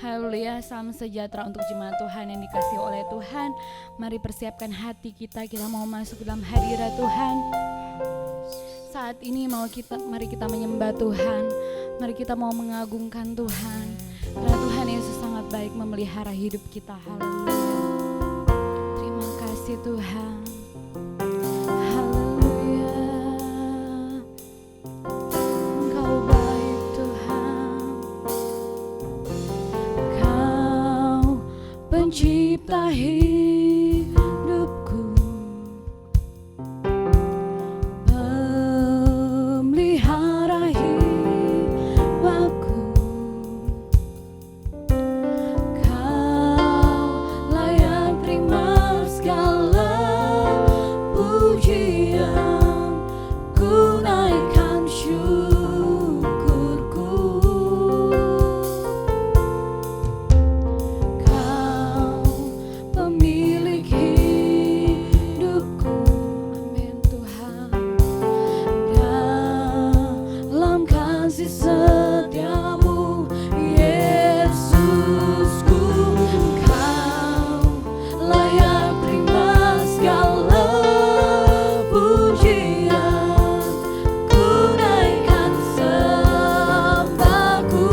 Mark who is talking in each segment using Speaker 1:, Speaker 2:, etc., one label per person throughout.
Speaker 1: Haleluya, salam sejahtera untuk jemaat Tuhan yang dikasihi oleh Tuhan. Mari persiapkan hati kita mau masuk dalam hadirat Tuhan. Saat ini mari kita menyembah Tuhan. Mari kita mau mengagungkan Tuhan. Karena Tuhan Yesus sangat baik memelihara hidup kita. Haleluya. Terima kasih Tuhan. Pencipta hidupku, pemelihara hidupku, Kau layak terima segala pujian, ku naikkan syukurku. Setiamu Yesusku, Kau layak terima segala pujian, ku naikkan sembahku.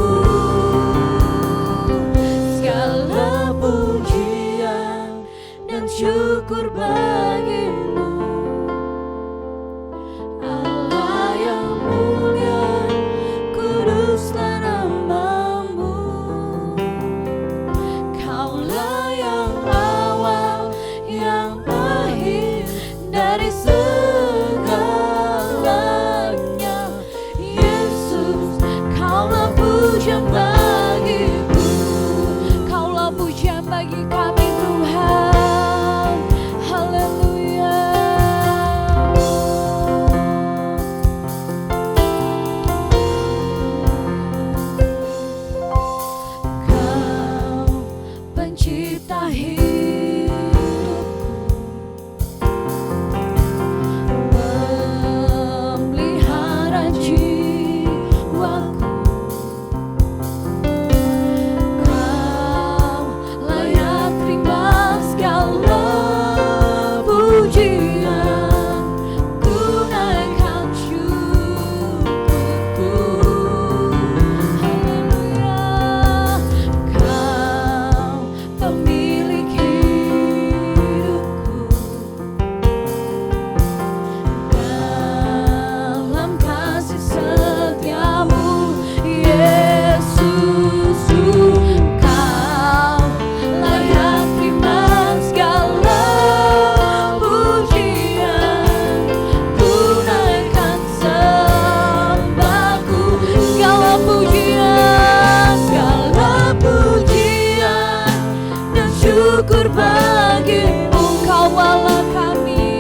Speaker 1: Segala pujian dan syukur bagimu, Allah yang mulia, kuduslah namamu. Kaulah yang awal, yang akhir dari segalanya. Yesus, Kaulah pujian bagiku, Kaulah pujian bagi kami Tuhan. Haleluya. Pencipta hidupku, pemelihara jiwaku, Kau layak terima segala pujian, ku naikkan syukurku. Haleluya. Kau pemilik hidupku, dalam kasih setiamu Yesus, Kau layak terima segala pujian, ku naikkan sembahku. Segala pujian dan syukur bagimu, Kau Allah kami.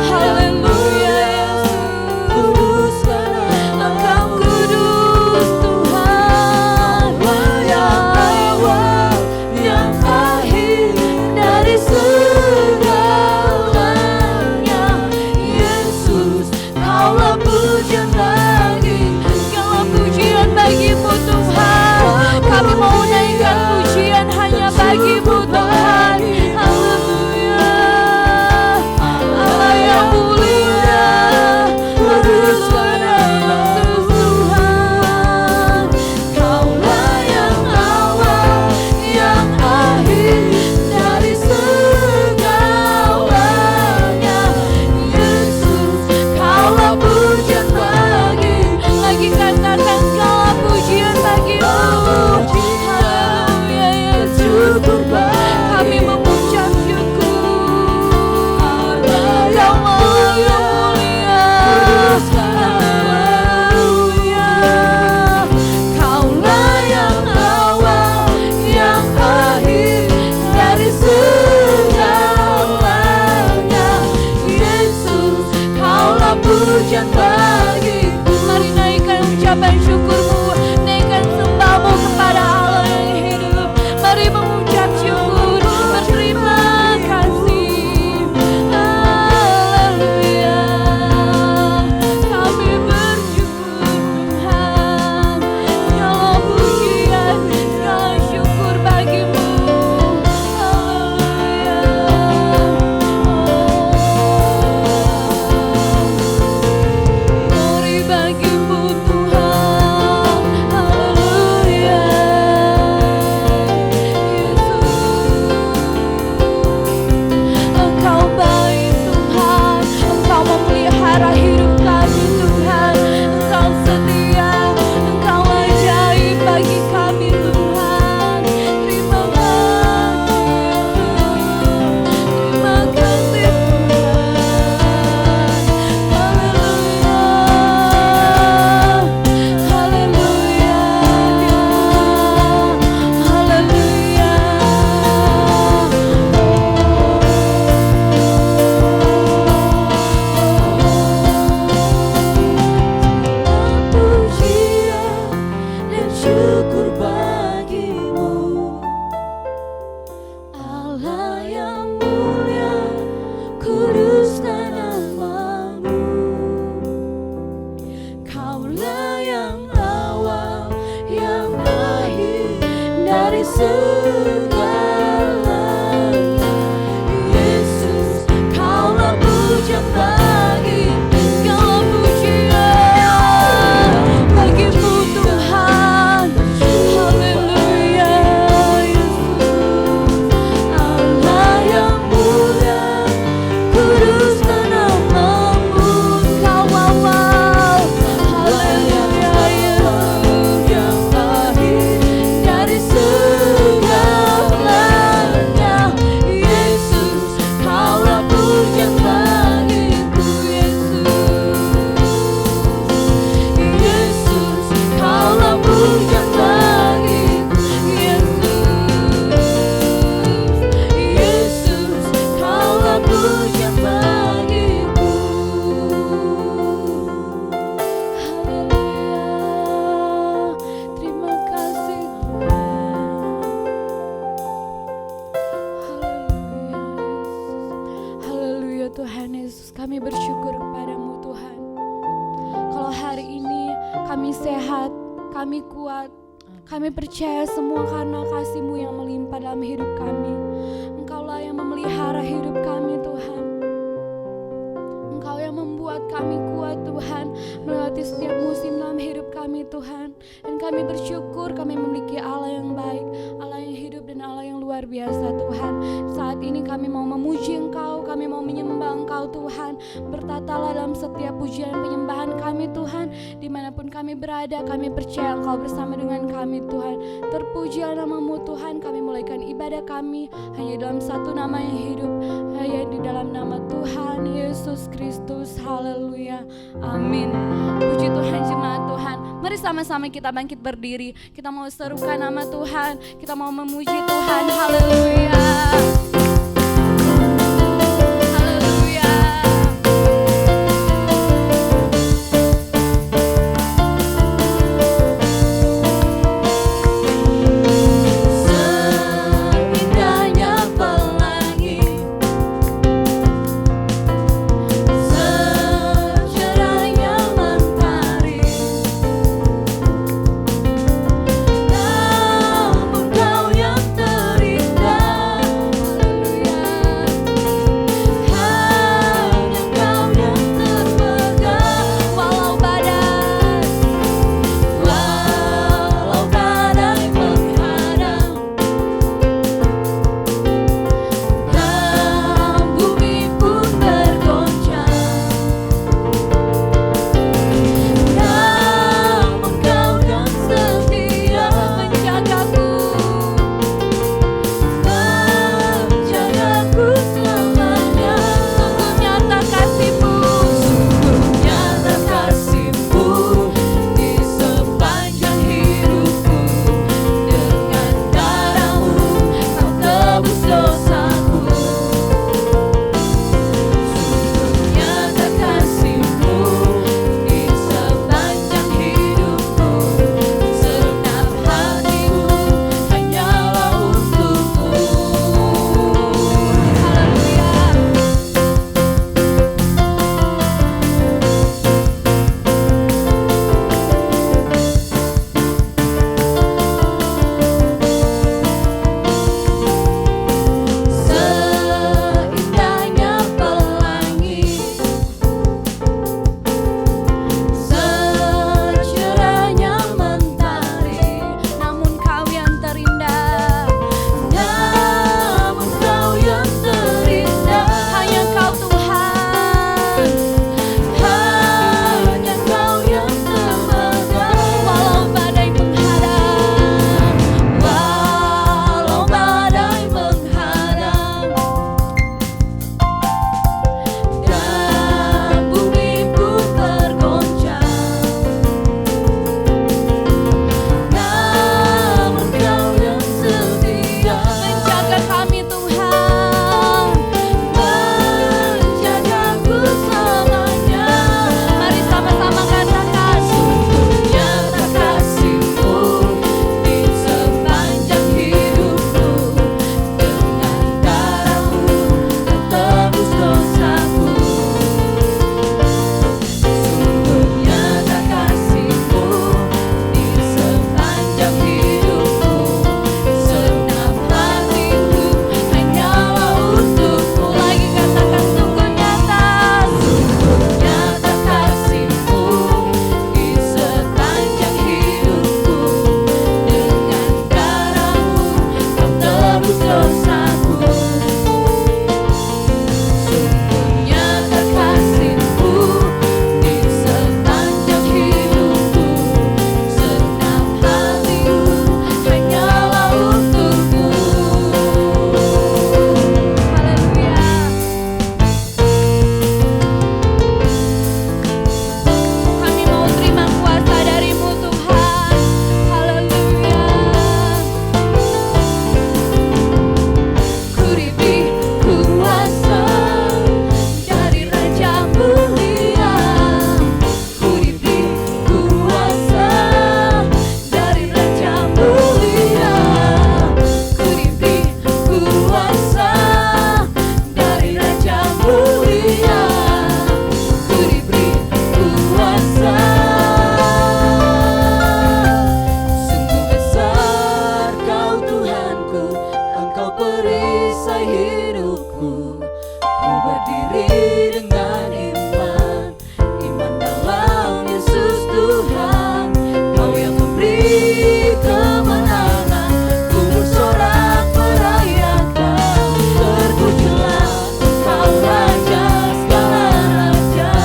Speaker 1: Haleluya. Yesus, Engkau kudus Tuhan, yang awal, yang akhir dari segalanya. Yesus, Kaulah pujian bagi, segala pujian bagimu Tuhan. Kami mau naikkan pujian hanya bagimu Tuhan. Haleluya. Allah yang mulia, kuduslah namamu Tuhan. Kaulah yang awal, yang akhir dari segalanya. Yesus, Kaulah pujian bagi, lagi katakan segala pujian bagimu. Haleluya. Yesus, kami mengucap syukur. Ya Allah yang mulia, haleluya. Kaulah yang awal, yang akhir dari segalanya. Yesus, Kaulah pujian bagiku. Mari naikkan ucapan syukurmu, naikkan sembahmu kepada Allah yang hidup. Mari mengucap syukur, berterima kasih. Haleluya. Kami bersyukur Tuhan. Segala pujian, segala yang awal, yang akhir dari segalanya. Yesus, Kaulah pujian bagi, Kaulah pujian bagimu Tuhan. Haleluya Yesus, Allah yang mulia, kuduskan namamu Kau awal. Haleluya Yesus, yang akhir dari segalanya. Yesus, Kaulah pujian bagiku Yesus, Kaulah pujian bagiku Yesus, Kaulah pujian bagiku. Haleluya, terima kasih Tuhan. Haleluya Tuhan Yesus, kami bersyukur kepadamu Tuhan. Kalau hari ini kami sehat, kami kuat, kami percaya semua karena kasih-Mu yang melimpah dalam hidup kami. Engkaulah yang memelihara hidup kami Tuhan. Engkau yang membuat kami kuat Tuhan, melewati setiap musim dalam hidup kami Tuhan. Dan kami bersyukur kami memiliki Allah yang baik, Allah yang hidup dan Allah yang luar biasa Tuhan. Saat ini kami mau memuji Engkau, kami mau menyembah Engkau Tuhan. Bertatalah dalam setiap pujian penyembahan kami Tuhan. Dimanapun kami berada, kami percaya Engkau bersama dengan kami Tuhan. Terpujilah namamu Tuhan, kami mulaikan ibadah kami hanya dalam satu nama yang hidup, hanya di dalam nama Tuhan Yesus Kristus. Haleluya, amin. Puji Tuhan jemaat Tuhan. Mari sama-sama kita bangkit berdiri. Kita mau serukan nama Tuhan, kita mau memuji Tuhan. Haleluya. Namun Kau yang terindah.
Speaker 2: berdiri dengan iman, iman dalam Yesus Tuhan. Kau yang memberi kemenangan, ku bersorak merayakan. Terpujilah Engkau Raja segala raja.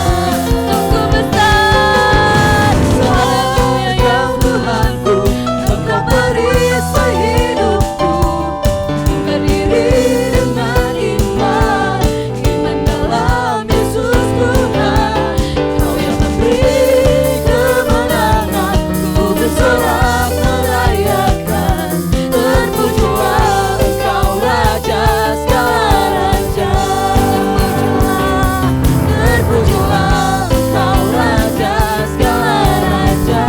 Speaker 2: Sungguh besar, haleluya ya Tuhanku, Engkau perisai hidupku. Ku berdiri dengan iman, iman dalam Yesus Tuhan. Kau yang memberi kemenangan, ku bersorak merayakan. Terpujilah Engkau Raja segala raja. Terpujilah Engkau Raja segala raja.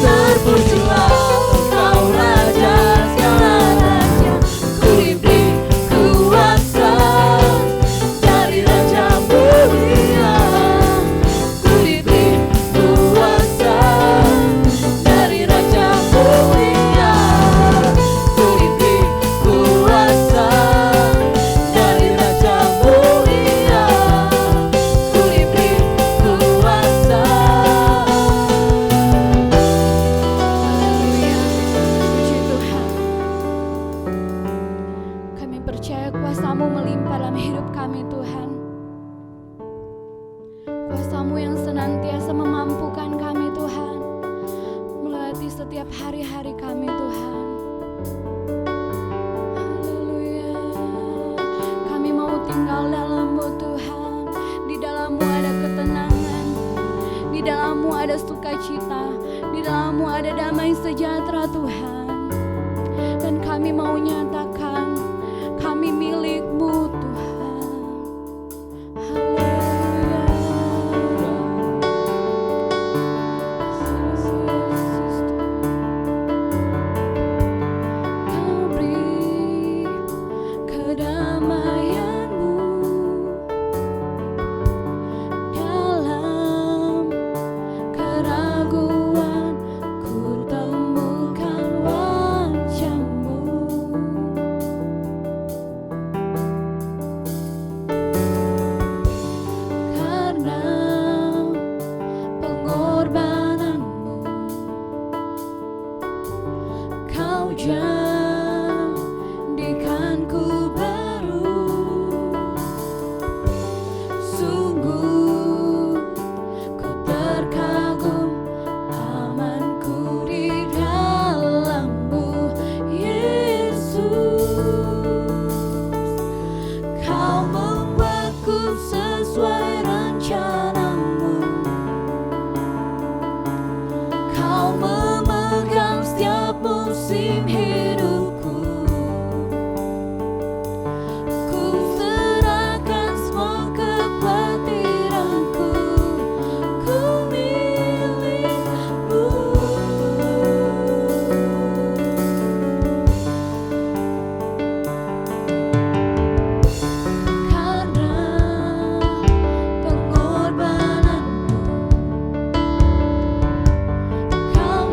Speaker 2: Terpujilah Engkau Raja segala raja. Ku diberi kuasa dari Raja mulia. Ku diberi kuasa dari Raja mulia. Ku diberi kuasa dari Raja mulia. Ku diberi kuasa.
Speaker 1: Haleluya, puji Tuhan. Kami percaya kuasa-Mu melimpah dalam hidup kami Tuhan. Kuasa-Mu yang senantiasa memampukan kami Tuhan, melewati setiap hari-hari kami Tuhan. Haleluya. Kami mau tinggal dalam-Mu Tuhan. Di dalam-Mu ada ketenangan, di dalam-Mu ada sukacita, di dalam-Mu ada damai sejahtera Tuhan. Dan kami mau nyatakan kami milik-Mu Tuhan. Haleluya. Kau beri kedamaian-Mu dalam keraguan, ku temukan wajah-Mu. Karena pengorbanan-Mu, Kau jadikanku baru. Sungguh ku terkagum, amanku di dalam-Mu Yesus. Kau membuatku sesuai rencana-Mu. Kau memegang setiap musim hidupku. Ku serahkan semua kekhawatiranku. Ku milik-Mu. Karena pengorbanan-Mu, Kau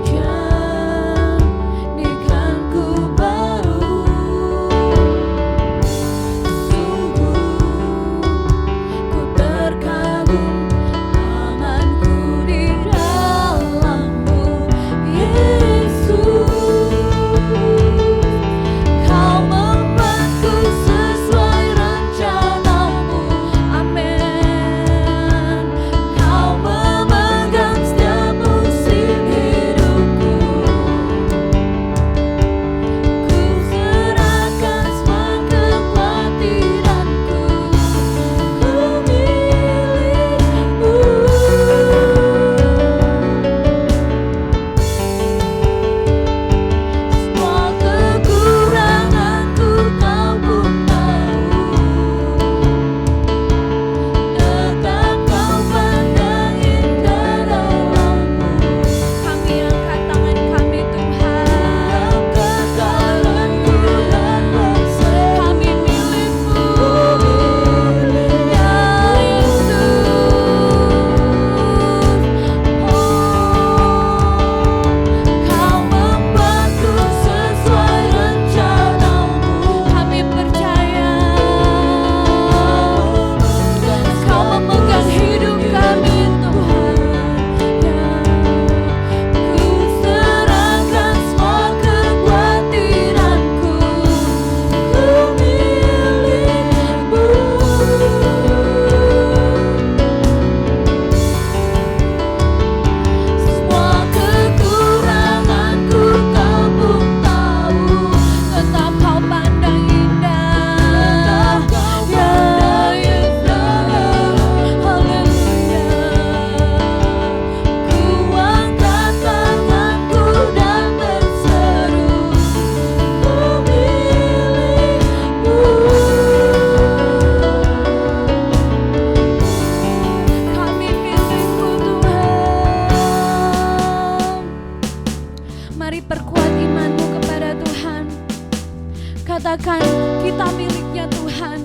Speaker 1: nyatakan kita miliknya Tuhan.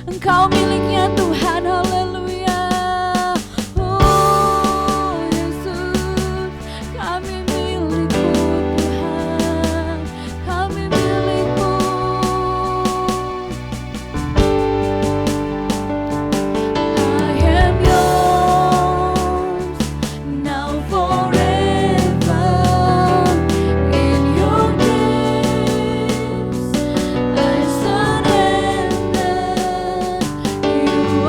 Speaker 1: Engkau miliknya Tuhan, haleluya. Oh Yesus, kami milikmu Tuhan, kami milikmu. I am yours, now forever. In your hands I surrender. You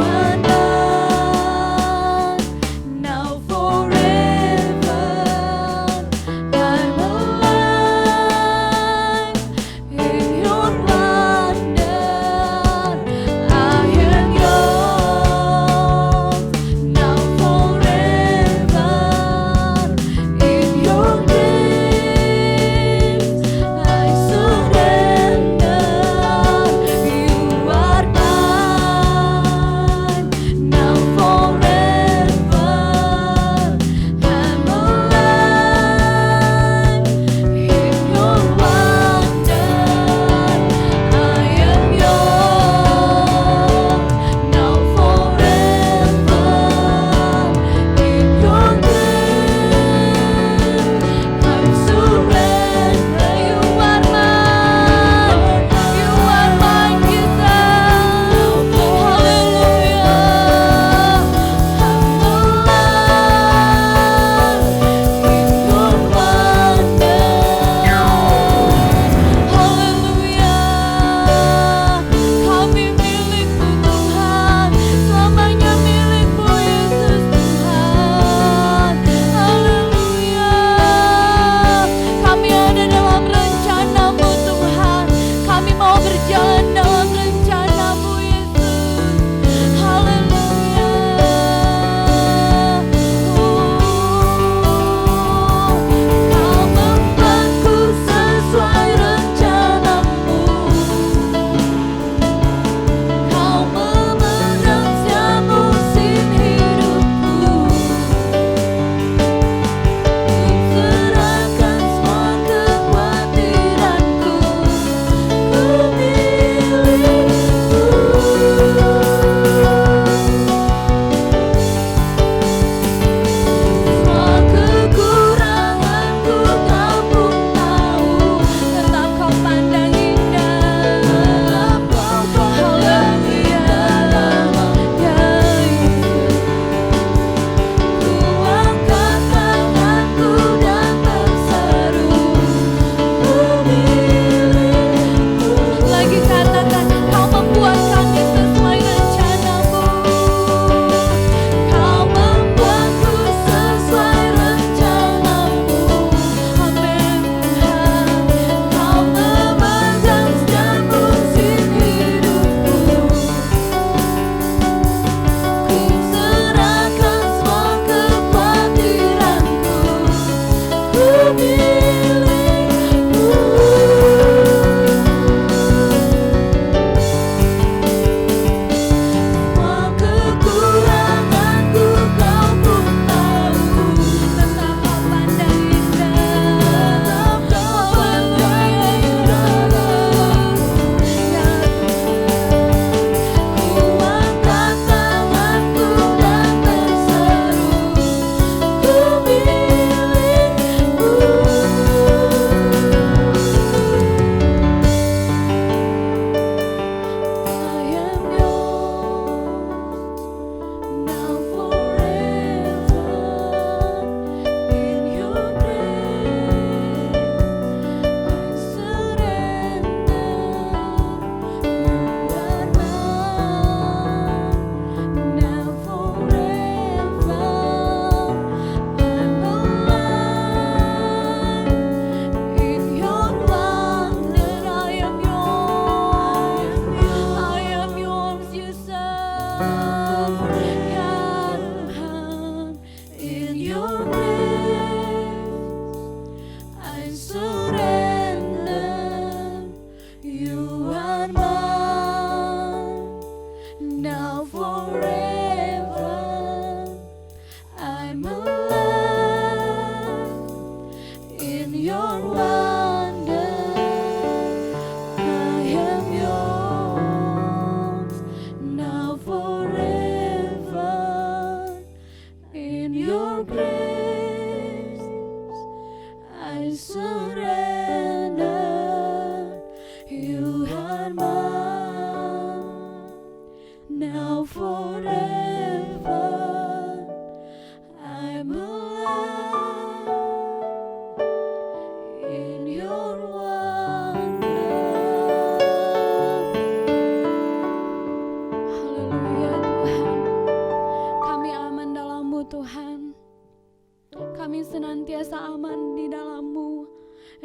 Speaker 1: Kami senantiasa aman di dalam-Mu,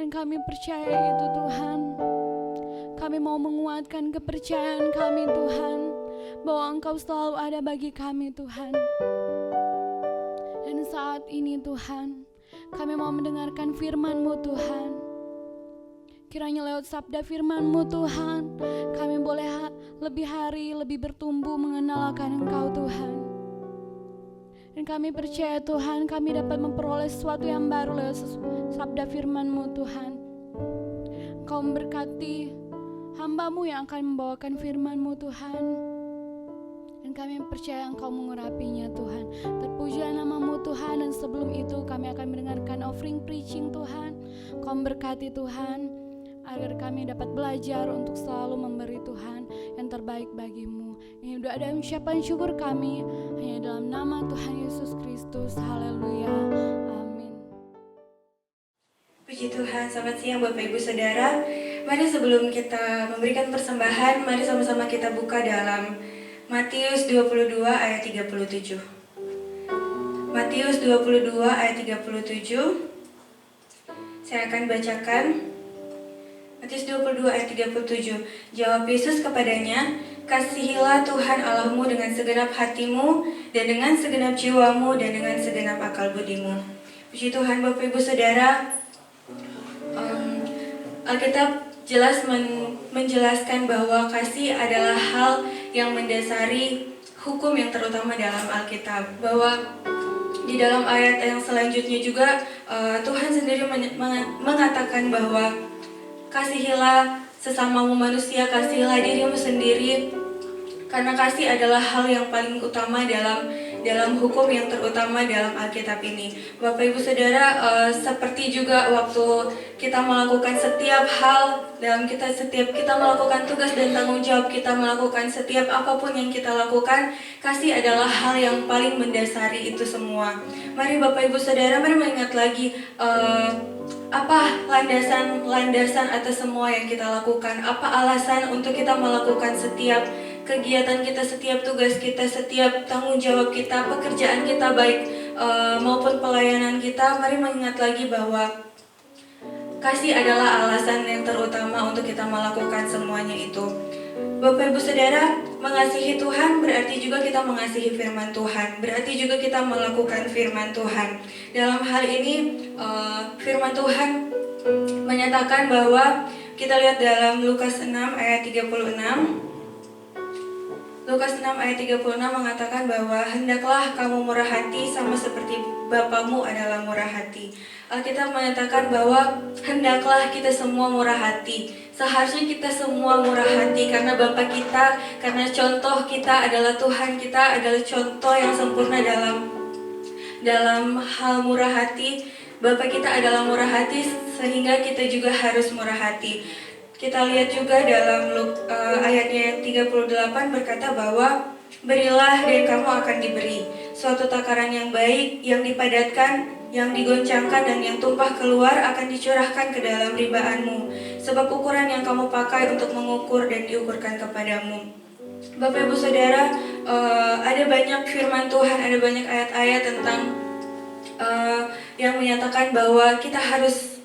Speaker 1: dan kami percaya itu Tuhan. Kami mau menguatkan kepercayaan kami Tuhan, bahwa Engkau selalu ada bagi kami Tuhan. Dan saat ini Tuhan, kami mau mendengarkan firman-Mu Tuhan. Kiranya lewat sabda firman-Mu Tuhan, kami boleh lebih hari lebih bertumbuh mengenal akan Engkau Tuhan. Dan kami percaya Tuhan, kami dapat memperoleh sesuatu yang baru lewat sabda firman-Mu Tuhan. Engkau memberkati hamba-Mu yang akan membawakan firman-Mu Tuhan. Dan kami percaya Engkau mengurapinya Tuhan. Terpujilah nama-Mu Tuhan, dan sebelum itu kami akan mendengarkan offering preaching Tuhan. Engkau memberkati Tuhan, agar kami dapat belajar untuk selalu memberi Tuhan yang terbaik bagi-Mu. Ini doa dan ucapan syukur kami hanya dalam nama Tuhan Yesus Kristus. Haleluya. Amin.
Speaker 3: Puji Tuhan, selamat siang Bapak Ibu Saudara. Mari sebelum kita memberikan persembahan, mari sama-sama kita buka dalam Matius 22 ayat 37. Matius 22 ayat 37. Saya akan bacakan. Matius 22 ayat 37. Jawab Yesus kepadanya, kasihilah Tuhan Allahmu dengan segenap hatimu, dan dengan segenap jiwamu, dan dengan segenap akal budimu. Puji Tuhan Bapak Ibu Saudara. Alkitab jelas menjelaskan bahwa kasih adalah hal yang mendasari hukum yang terutama dalam Alkitab. Bahwa di dalam ayat yang selanjutnya juga Tuhan sendiri mengatakan bahwa kasihilah sesamamu manusia, kasihilah dirimu sendiri, karena kasih adalah hal yang paling utama dalam hukum yang terutama dalam Alkitab ini. Bapak Ibu Saudara, seperti juga waktu kita melakukan setiap hal setiap kita melakukan tugas dan tanggung jawab, kita melakukan setiap apapun yang kita lakukan, kasih adalah hal yang paling mendasari itu semua. Mari Bapak Ibu Saudara, mari mengingat lagi apa landasan atas semua yang kita lakukan, apa alasan untuk kita melakukan setiap kegiatan kita, setiap tugas kita, setiap tanggung jawab kita, pekerjaan kita baik maupun pelayanan kita. Mari mengingat lagi bahwa kasih adalah alasan yang terutama untuk kita melakukan semuanya itu. Bapak Ibu Saudara, mengasihi Tuhan berarti juga kita mengasihi firman Tuhan, berarti juga kita melakukan firman Tuhan. Dalam hal ini firman Tuhan menyatakan bahwa kita lihat dalam Lukas 6 ayat 36. Lukas 6 ayat 36 mengatakan bahwa hendaklah kamu murah hati sama seperti Bapamu adalah murah hati. Alkitab menyatakan bahwa hendaklah kita semua murah hati. Seharusnya kita semua murah hati karena Bapa kita, karena contoh kita adalah Tuhan kita, adalah contoh yang sempurna dalam hal murah hati. Bapa kita adalah murah hati, sehingga kita juga harus murah hati. Kita lihat juga dalam ayatnya yang 38 berkata bahwa berilah dan kamu akan diberi. Suatu takaran yang baik, yang dipadatkan, yang digoncangkan dan yang tumpah keluar akan dicurahkan ke dalam ribaanmu. Sebab ukuran yang kamu pakai untuk mengukur dan diukurkan kepadamu. Bapak Ibu Saudara, ada banyak firman Tuhan, ada banyak ayat-ayat tentang yang menyatakan bahwa kita harus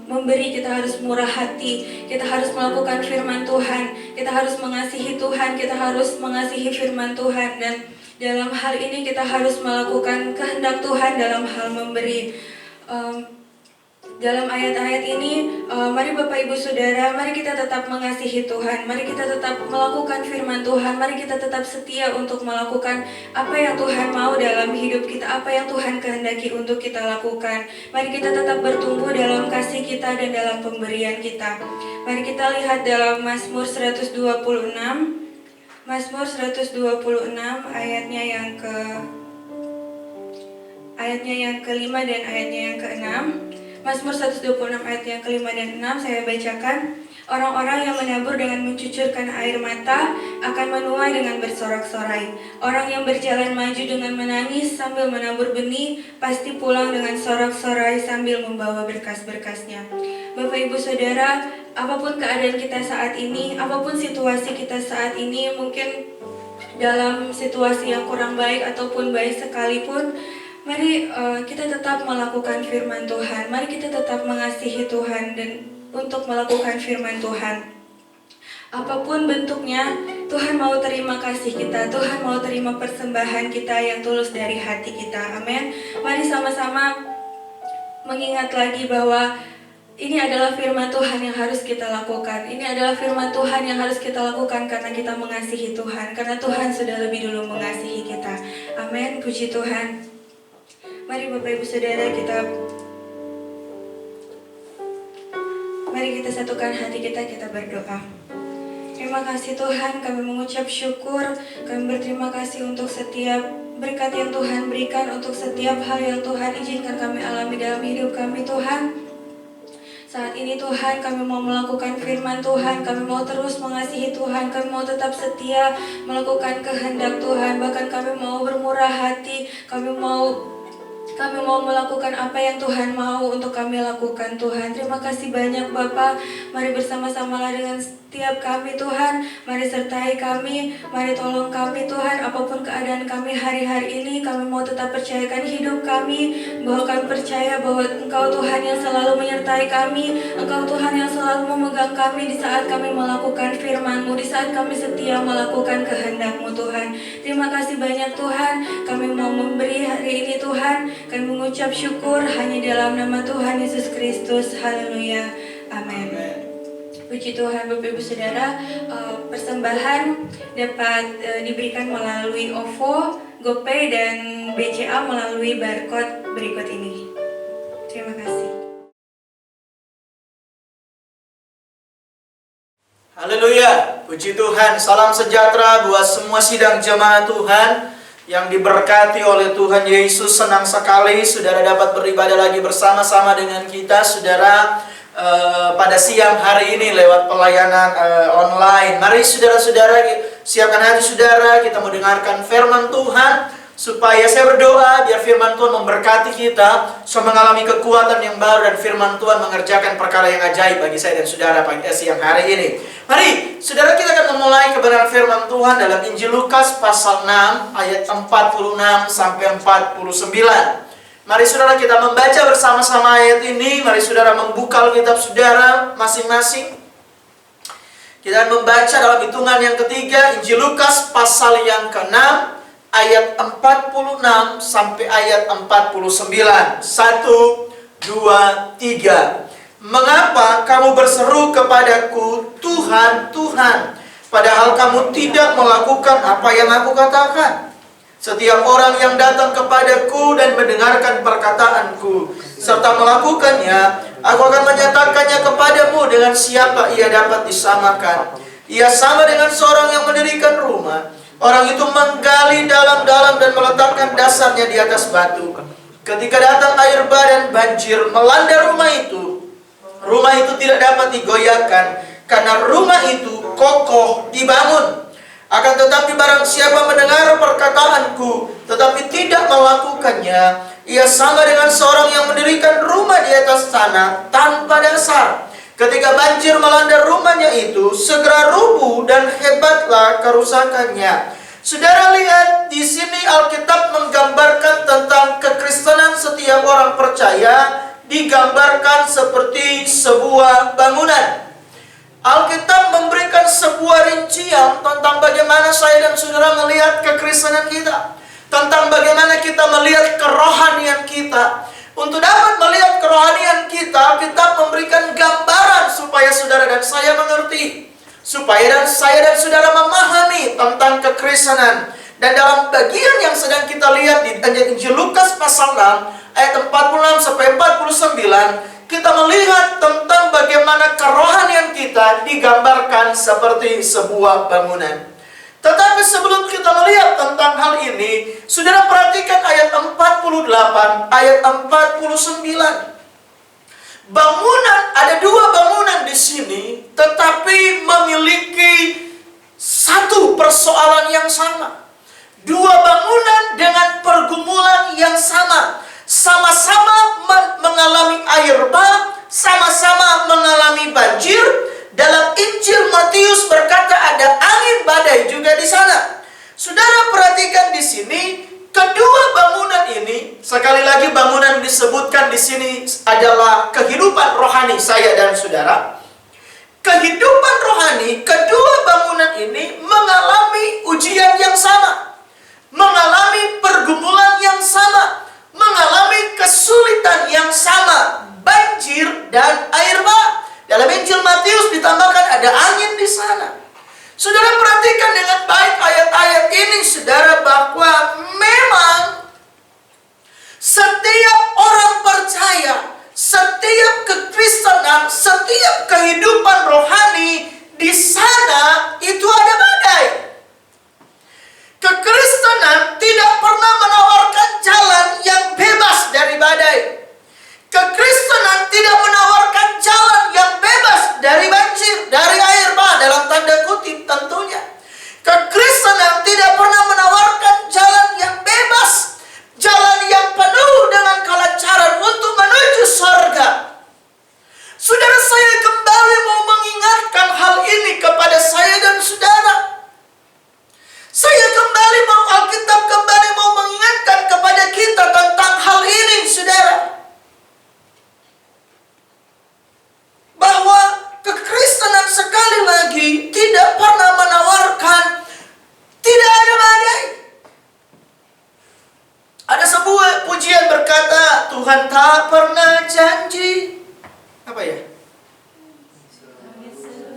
Speaker 3: memberi, kita harus murah hati, kita harus melakukan firman Tuhan, kita harus mengasihi Tuhan, kita harus mengasihi firman Tuhan, dan dalam hal ini kita harus melakukan kehendak Tuhan dalam hal memberi. Dalam ayat-ayat ini, mari Bapak Ibu Saudara, mari kita tetap mengasihi Tuhan, mari kita tetap melakukan firman Tuhan, mari kita tetap setia untuk melakukan apa yang Tuhan mau dalam hidup kita, apa yang Tuhan kehendaki untuk kita lakukan. Mari kita tetap bertumbuh dalam kasih kita dan dalam pemberian kita. Mari kita lihat dalam Mazmur 126, Mazmur 126 ayatnya yang kelima dan ayatnya yang keenam. Mazmur 126 ayat yang kelima dan 6 saya bacakan. Orang-orang yang menabur dengan mencucurkan air mata akan menuai dengan bersorak-sorai. Orang yang berjalan maju dengan menangis sambil menabur benih pasti pulang dengan sorak-sorai sambil membawa berkas-berkasnya. Bapak Ibu Saudara, apapun keadaan kita saat ini, apapun situasi kita saat ini, mungkin dalam situasi yang kurang baik ataupun baik sekalipun, Mari kita tetap melakukan firman Tuhan. Mari kita tetap mengasihi Tuhan dan untuk melakukan firman Tuhan. Apapun bentuknya, Tuhan mau terima kasih kita. Tuhan mau terima persembahan kita yang tulus dari hati kita. Amin. Mari sama-sama mengingat lagi bahwa ini adalah firman Tuhan yang harus kita lakukan. Ini adalah firman Tuhan yang harus kita lakukan karena kita mengasihi Tuhan. Karena Tuhan sudah lebih dulu mengasihi kita. Amin. Puji Tuhan. Mari Bapak Ibu Saudara mari kita satukan hati kita berdoa. Terima kasih Tuhan, kami mengucap syukur, kami berterima kasih untuk setiap berkat yang Tuhan berikan, untuk setiap hal yang Tuhan izinkan kami alami dalam hidup kami Tuhan. Saat ini Tuhan, kami mau melakukan firman Tuhan, kami mau terus mengasihi Tuhan, kami mau tetap setia melakukan kehendak Tuhan, bahkan kami mau bermurah hati, kami mau melakukan apa yang Tuhan mau untuk kami lakukan Tuhan. Terima kasih banyak Bapa. Mari bersama-samalah dengan setiap kami Tuhan. Mari sertai kami, mari tolong kami Tuhan. Apapun keadaan kami hari-hari ini, kami mau tetap percayakan hidup kami, bahwa kami percaya bahwa Engkau Tuhan yang selalu menyertai kami, Engkau Tuhan yang selalu memegang kami di saat kami melakukan firman-Mu, di saat kami setia melakukan kehendak-Mu Tuhan. Terima kasih banyak Tuhan. Kami mau memberi hari ini Tuhan. Kami mengucap syukur hanya dalam nama Tuhan Yesus Kristus. Haleluya. Amin. Puji Tuhan Bapak Ibu Saudara. Persembahan dapat diberikan melalui OVO, GoPay dan BCA melalui barcode berikut ini. Terima kasih.
Speaker 4: Haleluya, puji Tuhan. Salam sejahtera buat semua sidang jemaat Tuhan yang diberkati oleh Tuhan Yesus. Senang sekali saudara dapat beribadah lagi bersama-sama dengan kita saudara pada siang hari ini lewat pelayanan online. Mari saudara-saudara siapkan hati saudara, kita mau dengarkan firman Tuhan. Supaya saya berdoa biar firman Tuhan memberkati kita, supaya mengalami kekuatan yang baru dan firman Tuhan mengerjakan perkara yang ajaib bagi saya dan saudara pada siang hari ini. Mari saudara, kita akan memulai kebenaran firman Tuhan dalam Injil Lukas pasal 6 ayat 46 sampai 49. Mari saudara kita membaca bersama-sama ayat ini. Mari saudara membuka Alkitab saudara masing-masing. Kita akan membaca dalam hitungan yang ketiga, Injil Lukas pasal yang ke-6 ayat 46 sampai ayat 49. 1, 2, 3. Mengapa kamu berseru kepadaku, Tuhan, Tuhan, padahal kamu tidak melakukan apa yang aku katakan? Setiap orang yang datang kepadaku dan mendengarkan perkataanku serta melakukannya, aku akan menyatakannya kepadamu dengan siapa ia dapat disamakan. Ia sama dengan seorang yang mendirikan rumah. Orang itu menggali dalam-dalam dan meletakkan dasarnya di atas batu. Ketika datang air bah dan banjir melanda rumah itu tidak dapat digoyahkan, karena rumah itu kokoh dibangun. Akan tetapi barang siapa mendengar perkataanku, tetapi tidak melakukannya, ia sama dengan seorang yang mendirikan rumah di atas tanah tanpa dasar. Ketika banjir melanda rumahnya itu, segera rubuh dan hebatlah kerusakannya. Saudara lihat di sini Alkitab menggambarkan tentang kekristenan setiap orang percaya, digambarkan seperti sebuah bangunan. Alkitab memberikan sebuah rincian tentang bagaimana saya dan saudara melihat kekristenan kita, tentang bagaimana kita melihat kerohanian kita. Untuk dapat melihat kerohanian kita, Alkitab memberikan gambaran supaya saudara dan saya mengerti, supaya saya dan saudara memahami tentang kekristenan. Dan dalam bagian yang sedang kita lihat di Injil Lukas pasal 6 ayat 46 sampai 49, kita melihat tentang bagaimana kerohanian kita digambarkan seperti sebuah bangunan. Tetapi sebelum kita melihat tentang hal ini, saudara perhatikan ayat 48, ayat 49. Bangunan, ada dua bangunan di sini, tetapi memiliki satu persoalan yang sama. Dua bangunan dengan pergumulan yang sama. Sama-sama mengalami air bah, sama-sama mengalami banjir. Dalam Injil Matius berkata ada angin badai juga di sana. Saudara perhatikan di sini, kedua bangunan ini Sekali lagi bangunan disebutkan di sini adalah kehidupan rohani saya dan saudara. Kehidupan rohani kedua bangunan ini mengalami ujian yang sama, mengalami pergumulan yang sama, mengalami kesulitan yang sama, banjir dan air bah. Dalam Injil Matius ditambahkan ada angin di sana. Saudara perhatikan dengan baik ayat-ayat ini, saudara, bahwa memang setiap orang percaya, setiap kekristenan, setiap kehidupan rohani di sana itu ada badai. Kekristenan tidak pernah menawarkan jalan yang bebas dari badai. Kekristenan tidak menawarkan jalan yang bebas dari banjir, dari air bah, dalam tanda kutip tentunya. Kekristenan tidak pernah menawarkan jalan yang bebas, jalan yang penuh dengan kelancaran untuk menuju surga. Saudara, saya kembali mau mengingatkan hal ini kepada saya dan saudara. Saya kembali mau Alkitab kembali mau mengingatkan kepada kita tentang hal ini, saudara. Bahwa kekristenan sekali lagi tidak pernah menawarkan tidak ada badai. Ada sebuah pujian berkata, Tuhan tak pernah janji. Apa ya?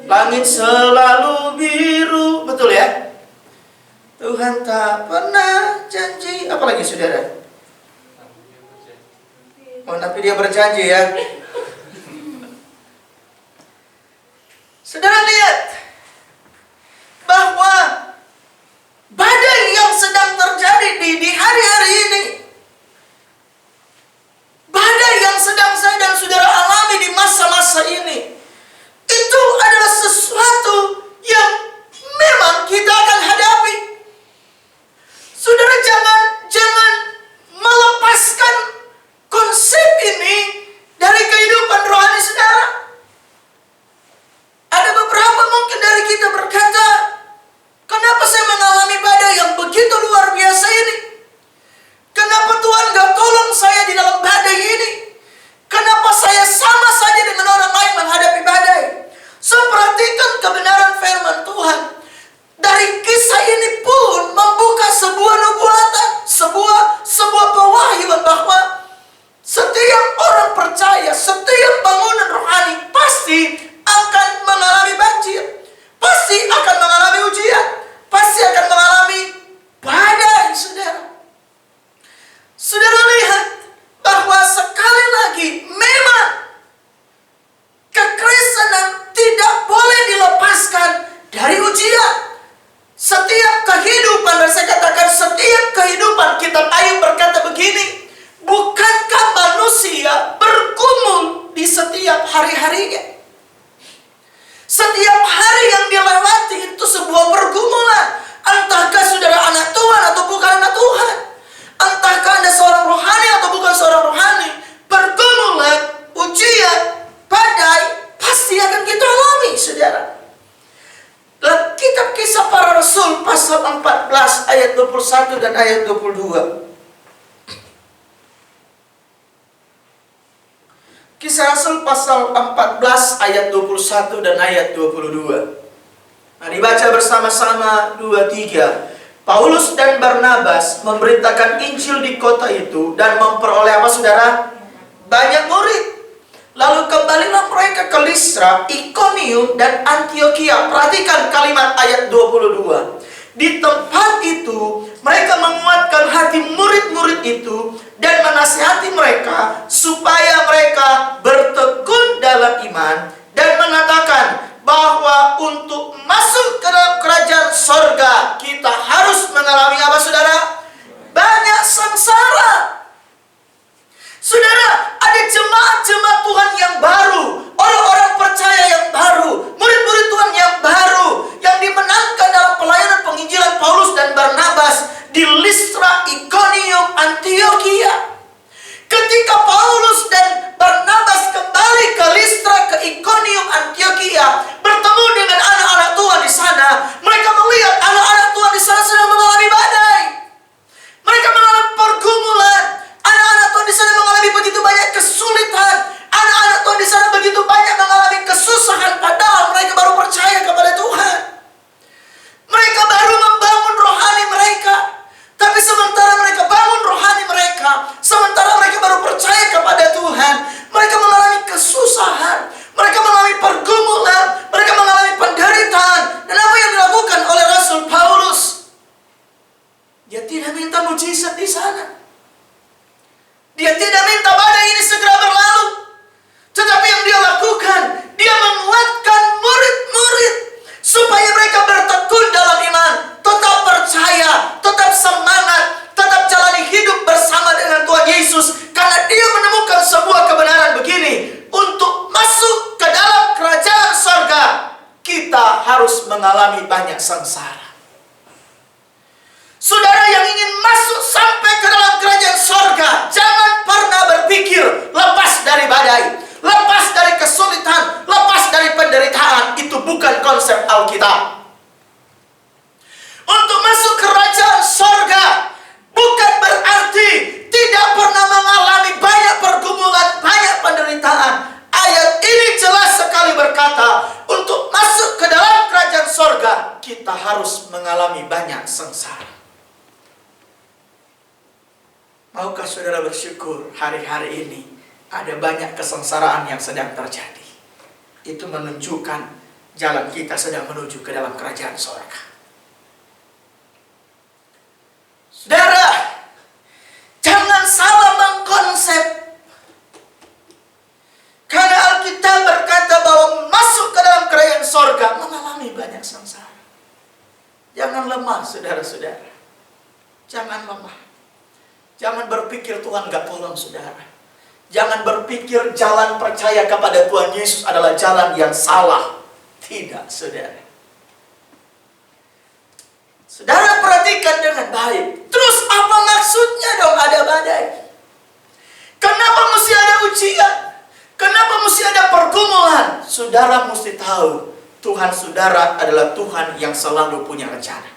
Speaker 4: Langit selalu biru. Betul ya? Tuhan tak pernah janji. Apa lagi saudara? Oh, tapi dia berjanji ya. Saudara lihat bahwa badai yang sedang terjadi di hari-hari ini, badai yang sedang saya dan saudara alami di masa-masa ini, itu adalah sesuatu yang memang kita akan hadapi. Saudara, jangan melepaskan konsep ini dari kehidupan rohani saudara. Ada beberapa mungkin dari kita berkata, kenapa saya mengalami badai yang begitu luar biasa ini? Kenapa Tuhan gak tolong saya di dalam badai ini? Kenapa saya sama saja dengan orang lain menghadapi badai? Saya perhatikan kebenaran firman Tuhan. Dari kisah ini pun membuka sebuah nubuatan, sebuah pewahyuan bahwa setiap orang percaya, setiap bangunan rohani pasti akan mengalami banjir, pasti akan mengalami ujian, pasti akan mengalami badai, saudara. Saudara lihat bahwa sekali lagi memang kekristenan tidak boleh dilepaskan dari ujian. Setiap kehidupan, dan saya katakan setiap kehidupan, kitab Ayub berkata begini, bukankah manusia bergumul di setiap hari-harinya? Setiap hari yang dilewati itu sebuah pergumulan. Entahkah saudara anak Tuhan atau bukan anak Tuhan, entahkah Anda seorang rohani atau bukan seorang rohani, pergumulan, ujian, badai pasti akan kita alami, saudara. Dalam kitab Kisah Para Rasul pasal 14 ayat 21 dan ayat 22. Kisah Rasul pasal 14 ayat 21 dan ayat 22. Nah, dibaca bersama-sama 2-3. Paulus dan Barnabas memberitakan Injil di kota itu dan memperoleh apa saudara? Banyak murid. Lalu kembalilah mereka ke Listra, Ikonium dan Antiokhia. Perhatikan kalimat ayat 22. Di tempat itu mereka menguatkan hati murid-murid itu dan menasihati mereka supaya mereka bertekun dalam iman dan mengatakan bahwa untuk masuk ke dalam kerajaan sorga kita harus mengalami apa saudara? Banyak sengsara. Saudara, ada jemaat-jemaat Tuhan yang baru, orang-orang percaya yang baru, murid-murid Tuhan yang baru, yang dimenangkan dalam pelayanan penginjilan Paulus dan Barnabas di Listra, Ikonium, Antiokhia. Ketika Paulus dan Barnabas kembali ke Listra, ke Ikonium, Antiokhia, bertemu dengan anak-anak Tuhan di sana, mereka melihat anak-anak sengsara. Saudara yang ingin masuk sampai ke dalam kerajaan sorga, jangan pernah berpikir lepas dari badai, lepas dari kesulitan, lepas dari penderitaan. Itu bukan konsep Alkitab. Untuk masuk kerajaan sorga bukan berarti tidak pernah mengalami banyak pergumulan, banyak penderitaan. Ayat ini jelas sekali berkata, untuk masuk ke dalam kerajaan sorga, kita harus mengalami banyak sengsara. Maukah saudara bersyukur hari-hari ini ada banyak kesengsaraan yang sedang terjadi? Itu menunjukkan jalan kita sedang menuju ke dalam kerajaan sorga. Saudara, jangan salah mengkonsep. Karena Alkitab berkata bahwa masuk ke dalam kerajaan sorga mengalami banyak sengsara. Jangan lemah, saudara-saudara. Jangan lemah. Jangan berpikir Tuhan gak tolong saudara. Jangan berpikir jalan percaya kepada Tuhan Yesus adalah jalan yang salah. Tidak, saudara. Saudara perhatikan dengan baik. Terus apa maksudnya dong ada badai? Kenapa mesti ada ujian? Kenapa mesti ada pergumulan? Saudara mesti tahu, Tuhan saudara adalah Tuhan yang selalu punya rencana.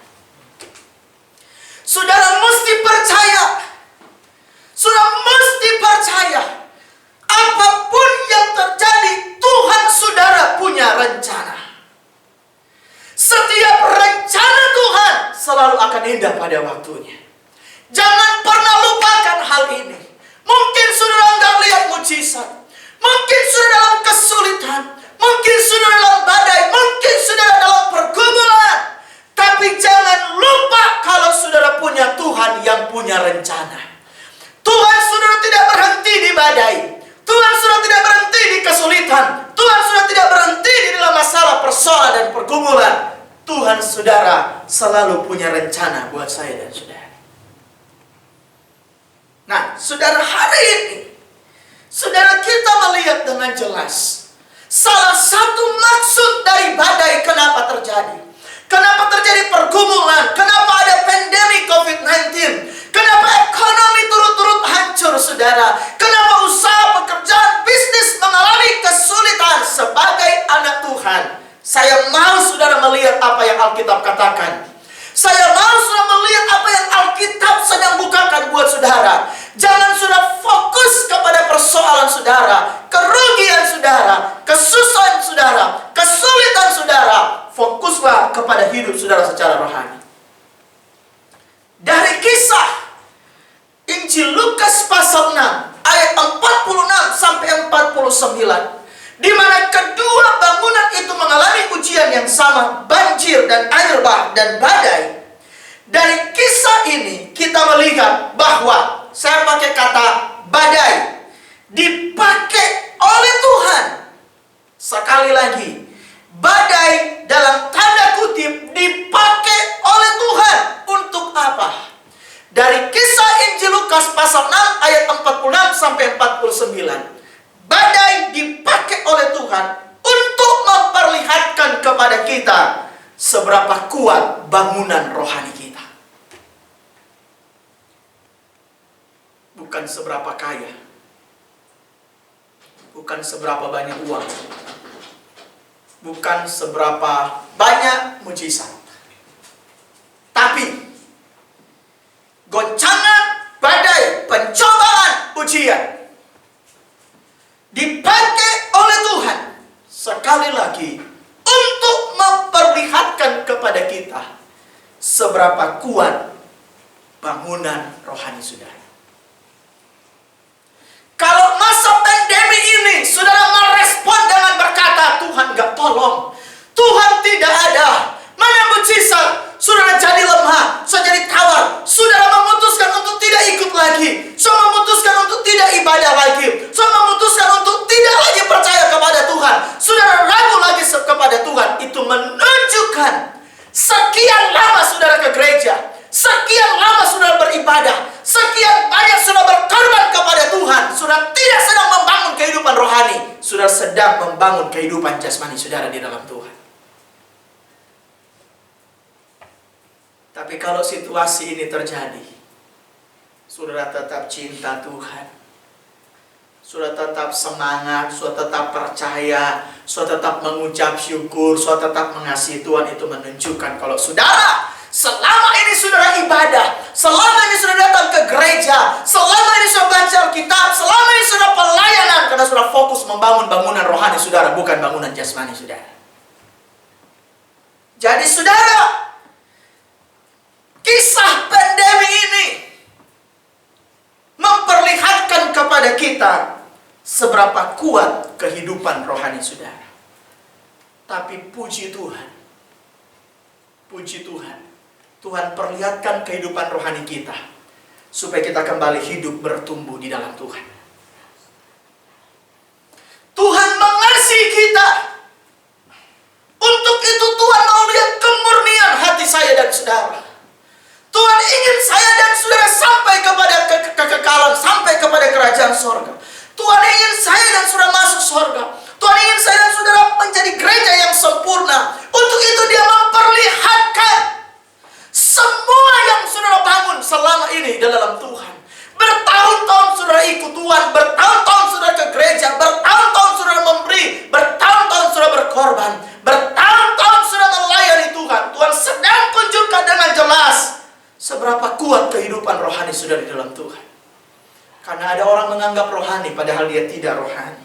Speaker 4: Saudara mesti percaya. Saudara mesti percaya. Apapun yang terjadi, Tuhan saudara punya rencana. Setiap rencana Tuhan selalu akan indah pada waktunya. Jangan pernah lupakan hal ini. Mungkin saudara nggak lihat mujizat. Mungkin saudara dalam kesulitan. Mungkin saudara dalam badai. Mungkin saudara dalam pergumulan. Tapi jangan lupa kalau saudara punya Tuhan yang punya rencana. Tuhan saudara tidak berhenti di badai. Tuhan saudara tidak berhenti di kesulitan. Tuhan saudara tidak berhenti di dalam masalah persoalan dan pergumulan. Tuhan saudara selalu punya rencana buat saya dan saudara. Nah, saudara, hari ini saudara kita melihat dengan jelas salah satu maksud dari badai kenapa terjadi. Kenapa terjadi pergumulan? Kenapa ada pandemi COVID-19? Kenapa ekonomi turut-turut hancur, saudara? Kenapa usaha, pekerjaan, bisnis mengalami kesulitan sebagai anak Tuhan? Saya mau saudara melihat apa yang Alkitab katakan. Saya mau saudara melihat apa yang Alkitab sedang bukakan buat saudara. Jangan saudara fokus kepada persoalan saudara, kerugian saudara, kesusahan saudara, kesulitan saudara. Fokuslah kepada hidup saudara secara rohani. Dari kisah Injil Lukas pasal 6 ayat 46 sampai 49, di mana kedua bangunan itu mengalami ujian yang sama, banjir dan air bah dan badai. Dari kisah ini kita melihat bahwa, saya pakai kata badai, dipakai oleh Tuhan. Sekali lagi, badai dalam tanda kutip dipakai oleh Tuhan untuk apa? Dari kisah Injil Lukas pasal 6 ayat 46 sampai 49. Badai dipakai oleh Tuhan untuk memperlihatkan kepada kita seberapa kuat bangunan rohani kita. Bukan seberapa kaya. Bukan seberapa banyak uang. Bukan seberapa banyak mujizat. Tapi goncangan, badai, pencobaan, ujian dipakai oleh Tuhan sekali lagi untuk memperlihatkan kepada kita seberapa kuat bangunan rohani saudara. Kalau masa pandemi ini saudara merespon dengan berkata, Tuhan gak tolong, Tuhan tidak ada, mana mujizat, saudara jadi lemah, saudara jadi tawar, saudara memutuskan untuk tidak ikut lagi, saudara memutuskan untuk tidak ibadah lagi, saudara memutuskan untuk tidak lagi percaya kepada Tuhan, saudara ragu lagi kepada Tuhan. Itu menunjukkan sekian lama saudara ke gereja, sekian lama saudara beribadah, sekian banyak saudara berkorban kepada Tuhan, saudara tidak sedang membangun kehidupan rohani, saudara sedang membangun kehidupan jasmani saudara di dalam Tuhan. Tapi kalau situasi ini terjadi, saudara tetap cinta Tuhan, saudara tetap semangat, saudara tetap percaya, saudara tetap mengucap syukur, saudara tetap mengasihi Tuhan, itu menunjukkan kalau saudara selama ini saudara ibadah, selama ini saudara datang ke gereja, selama ini saudara baca Alkitab, selama ini saudara pelayanan, karena saudara fokus membangun bangunan rohani saudara, bukan bangunan jasmani saudara. Jadi saudara, kisah pandemi ini memperlihatkan kepada kita seberapa kuat kehidupan rohani saudara. Tapi puji Tuhan, Tuhan perlihatkan kehidupan rohani kita supaya kita kembali hidup bertumbuh di dalam Tuhan. Tuhan mengasihi kita. Untuk itu Tuhan mau lihat kemurnian hati saya dan saudara. Tuhan ingin saya dan saudara sampai kepada kekekalan, sampai kepada kerajaan sorga. Tuhan ingin saya dan saudara masuk sorga. Tuhan ingin saya dan saudara menjadi gereja yang sempurna. Untuk itu Dia memperlihatkan semua yang saudara bangun selama ini dalam Tuhan. Bertahun-tahun saudara ikut Tuhan, bertahun-tahun saudara ke gereja, bertahun-tahun saudara memberi, bertahun-tahun saudara berkorban, bertahun-tahun saudara melayani Tuhan. Tuhan sedang tunjukkan dengan jelas seberapa kuat kehidupan rohani saudara di dalam Tuhan. Karena ada orang menganggap rohani padahal dia tidak rohani.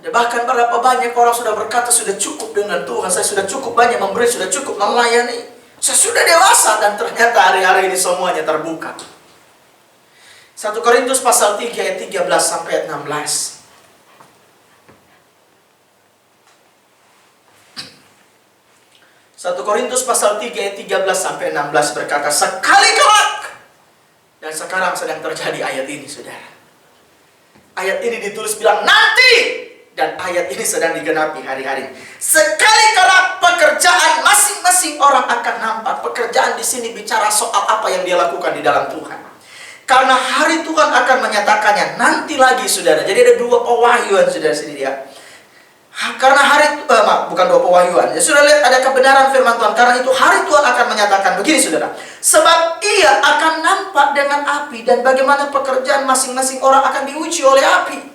Speaker 4: Ada bahkan berapa banyak orang sudah berkata sudah cukup dengan Tuhan, saya sudah cukup banyak memberi, sudah cukup melayani, saya sudah dewasa, dan ternyata hari-hari ini semuanya terbuka. 1 Korintus pasal 3 ayat 13 sampai ayat 16. 1 Korintus pasal 3 ayat 13 sampai 16 berkata, sekali kelak. Dan sekarang sedang terjadi ayat ini saudara. Ayat ini ditulis bilang nanti. Dan ayat ini sedang digenapi hari-hari. Sekali kelak pekerjaan masing-masing orang akan nampak. Pekerjaan di sini bicara soal apa yang dia lakukan di dalam Tuhan. Karena hari Tuhan akan menyatakannya nanti lagi saudara. Jadi ada dua pewahyuan saudara sini dia. Karena hari bukan dua pewahyuan. Ya, sudah lihat ada kebenaran firman Tuhan. Karena itu hari Tuhan akan menyatakan begini saudara. Sebab Ia akan nampak dengan api, dan bagaimana pekerjaan masing-masing orang akan diuji oleh api.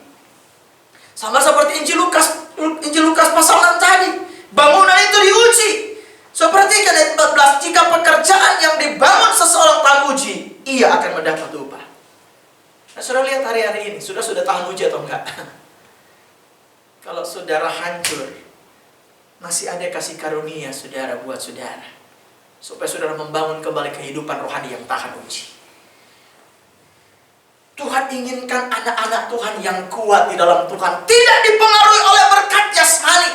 Speaker 4: Sama seperti Injil Lukas pasal 6 tadi. Bangunan itu diuji. Seperti ayat 14, jika pekerjaan yang dibangun seseorang teruji, ia akan mendapat upah. Nah, saudara lihat hari-hari ini, sudah tahan uji atau enggak? Kalau saudara hancur, masih ada kasih karunia saudara buat saudara, supaya saudara membangun kembali kehidupan rohani yang tahan uji. Tuhan inginkan anak-anak Tuhan yang kuat di dalam Tuhan, tidak dipengaruhi oleh berkat jasmani,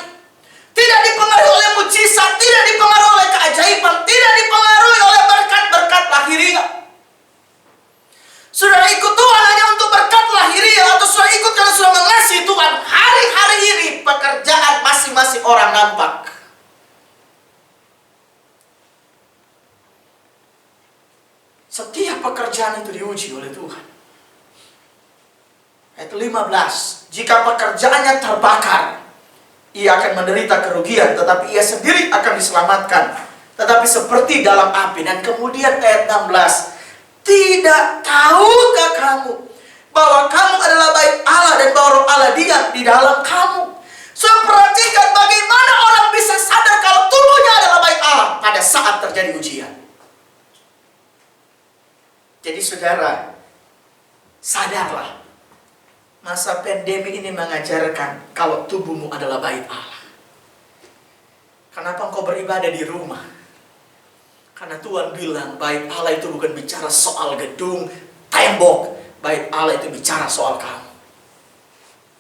Speaker 4: tidak dipengaruhi oleh mujizat, tidak dipengaruhi oleh keajaiban, tidak dipengaruhi oleh berkat-berkat lahiriah. Saudara ikut Tuhan hanya untuk berkat lahiriah, atau saudara ikut karena saudara mengasihi Tuhan, hari-hari ini pekerjaan masing-masing orang nampak. Setiap pekerjaan itu diuji oleh Tuhan. Ayat 15, jika pekerjaannya terbakar, ia akan menderita kerugian, tetapi ia sendiri akan diselamatkan, tetapi seperti dalam api. Dan kemudian ayat 16, tidak tahukah kamu bahwa kamu adalah bait Allah dan bahwa Roh Allah diam di dalam kamu? So, perhatikan bagaimana orang bisa sadar kalau tubuhnya adalah bait Allah pada saat terjadi ujian. Jadi saudara, sadarlah. Masa pandemi ini mengajarkan kalau tubuhmu adalah bait Allah. Kenapa engkau beribadah di rumah? Karena Tuhan bilang bait Allah itu bukan bicara soal gedung, tembok. Bait Allah itu bicara soal kamu.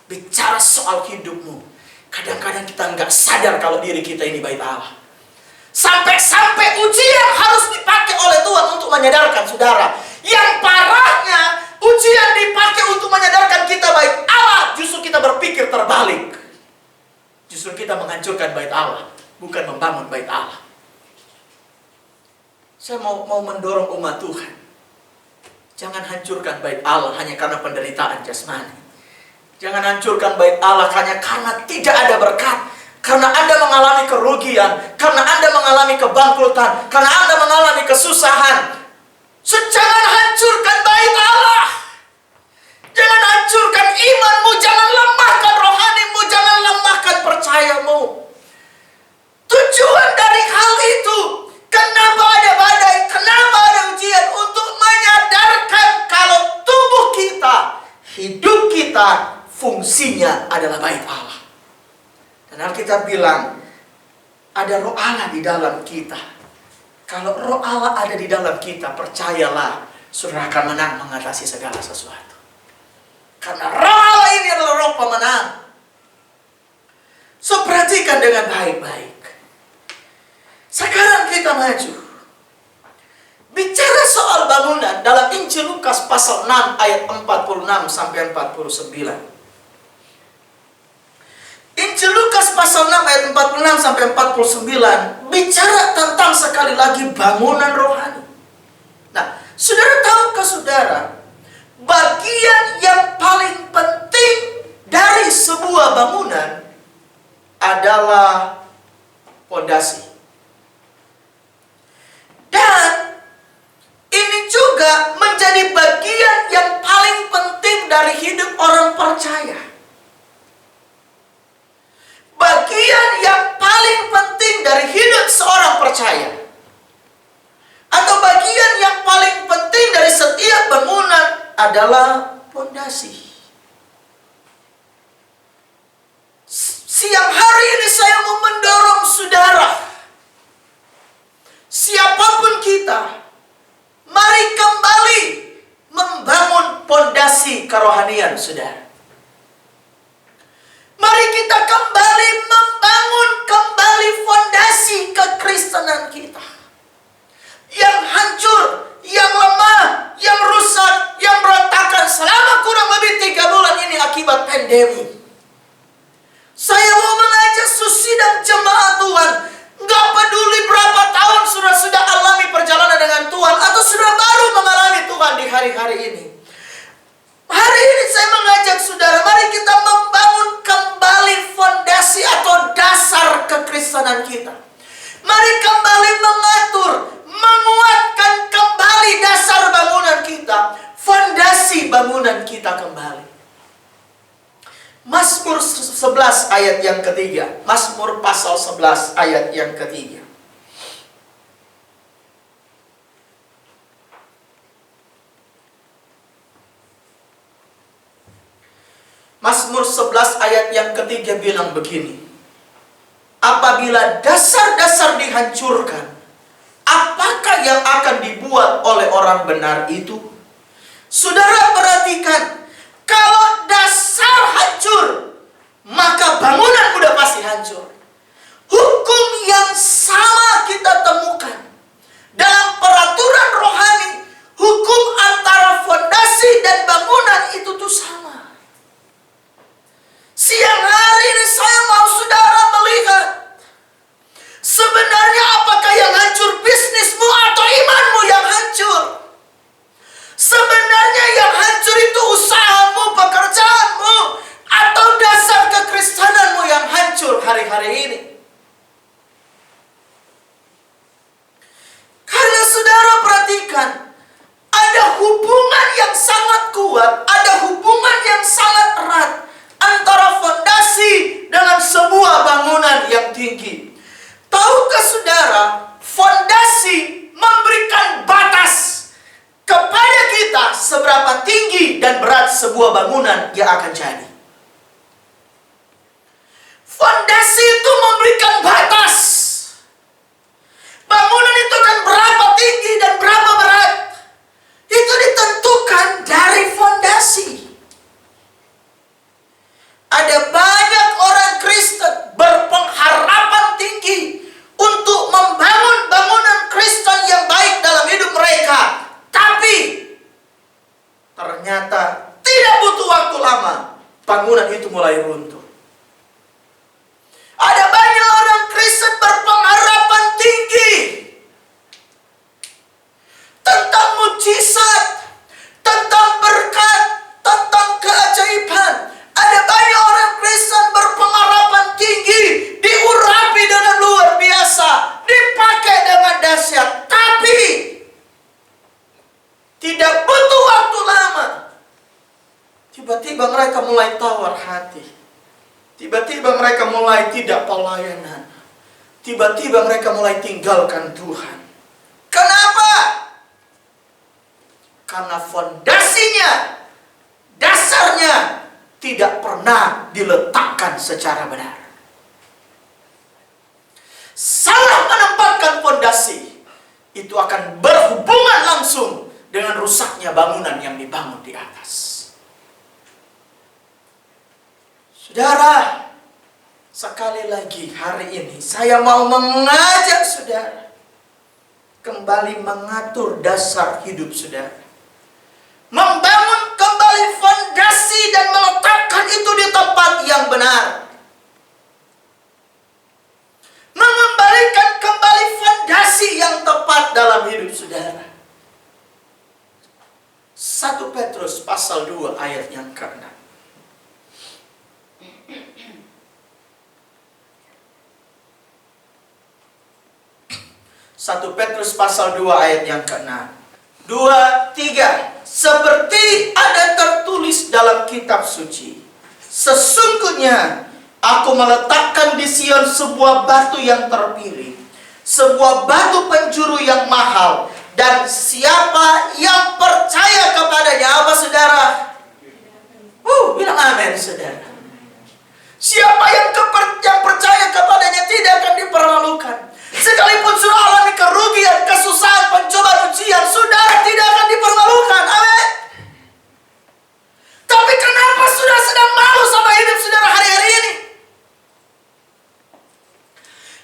Speaker 4: Bicara soal hidupmu. Kadang-kadang kita nggak sadar kalau diri kita ini bait Allah. Sampai-sampai ujian harus dipakai oleh Tuhan untuk menyadarkan saudara. Yang parahnya, ujian dipakai untuk menyadarkan kita bait Allah. Justru kita berpikir terbalik. Justru kita menghancurkan bait Allah, bukan membangun bait Allah. Saya mau mendorong umat Tuhan. Jangan hancurkan bait Allah hanya karena penderitaan jasmani. Jangan hancurkan bait Allah hanya karena tidak ada berkat. karena Anda mengalami kerugian, karena Anda mengalami kebangkrutan, karena Anda mengalami kesusahan. So, jangan hancurkan bait Allah. Jangan hancurkan imanmu, jangan lemahkan rohanimu, jangan lemahkan percayamu. Tujuan dari hal itu, kenapa ada badai, kenapa ada ujian, untuk menyadarkan kalau tubuh kita, hidup kita, fungsinya adalah bait Allah. Dan Alkitab bilang, ada roh Allah di dalam kita. Kalau roh Allah ada di dalam kita, percayalah, saudara akan menang mengatasi segala sesuatu. Karena roh Allah ini adalah roh pemenang. So, perhatikan dengan baik-baik. Sekarang kita maju. Bicara soal bangunan dalam Injil Lukas pasal 6 ayat 46 sampai 49. Injil Lukas pasal 6 ayat 46 sampai 49 bicara tentang sekali lagi bangunan rohani. Nah, saudara tahukah saudara, bagian yang paling penting dari sebuah bangunan adalah fondasi. Dan ini juga menjadi bagian yang paling penting dari hidup orang percaya. Bagian yang paling penting dari hidup seorang percaya, atau bagian yang paling penting dari setiap bangunan adalah fondasi. Siang hari ini saya mau mendorong saudara, siapapun kita, mari kembali membangun fondasi kerohanian saudara. Mari kita kembali membangun kembali fondasi kekristenan kita. Yang hancur, yang lemah, yang rusak, yang berantakan selama kurang lebih 3 bulan ini akibat pandemi. Saya mau mengajak susi dan jemaat Tuhan, nggak peduli berapa tahun sudah alami perjalanan dengan Tuhan, atau sudah baru mengalami Tuhan di hari-hari ini. Hari ini saya mengajak saudara, mari kita membangun kembali fondasi atau dasar kekristenan kita. Mari kembali mengatur, menguatkan kembali dasar bangunan kita, fondasi bangunan kita kembali. Mazmur 11 ayat yang ketiga. Mazmur pasal 11 ayat yang ketiga. Mazmur 11 ayat yang ketiga bilang begini. Apabila dasar-dasar dihancurkan, apakah yang akan dibuat oleh orang benar itu? Saudara perhatikan, kalau dasar hancur, maka bangunan udah pasti hancur. Hukum yang sama kita temukan dalam peraturan rohani, hukum antara fondasi dan bangunan itu tuh sama. Siang hari ini saya mau saudara melihat, sebenarnya apakah yang hancur bisnismu atau imanmu yang hancur? Sebenarnya yang hancur itu usahamu, pekerjaanmu, atau dasar kekristenanmu yang hancur hari-hari ini? Karena saudara perhatikan, ada hubungan yang sangat kuat, ada hubungan yang sangat erat antara fondasi dengan sebuah bangunan yang tinggi. Tahukah saudara, fondasi memberikan batas kepada kita seberapa tinggi dan berat sebuah bangunan yang akan jadi. Fondasi itu memberikan batas. Bangunan itu kan berapa tinggi dan berapa berat, itu ditentukan dari fondasi. Ada banyak orang Kristen berpengharapan tinggi untuk membangun bangunan Kristen yang baik dalam hidup mereka. Tapi ternyata tidak butuh waktu lama, bangunan itu mulai runtuh. Ada banyak orang Kristen berpengharapan tinggi tentang mujizat, tentang berkat, tentang keajaiban. Ada banyak orang Kristen berpengharapan tinggi di Tiba-tiba mereka mulai tawar hati. Tiba-tiba mereka mulai tidak pelayanan. Tiba-tiba mereka mulai tinggalkan Tuhan. Kenapa? Karena fondasinya, dasarnya tidak pernah diletakkan secara benar. Salah menempatkan fondasi itu akan berhubungan langsung dengan rusaknya bangunan yang dibangun di atas. Saudara, sekali lagi hari ini saya mau mengajak saudara kembali mengatur dasar hidup saudara. Membangun kembali fondasi dan meletakkan itu di tempat yang benar. Mengembalikan kembali fondasi yang tepat dalam hidup saudara. 1 Petrus pasal 2 ayat yang ke-6. 1 Petrus pasal 2 ayat yang ke-6. 2, 3. Seperti ada tertulis dalam kitab suci, sesungguhnya aku meletakkan di Sion sebuah batu yang terpilih, sebuah batu penjuru yang mahal, dan siapa yang percaya kepadanya, apa saudara? Bilang amin saudara. Siapa yang percaya kepadanya tidak akan dipermalukan. Sekalipun sudah alami kerugian, kesusahan, pencobaan, ujian, saudara tidak akan dipermalukan. Amin. Tapi kenapa sudah sedang malu sama hidup saudara hari-hari ini?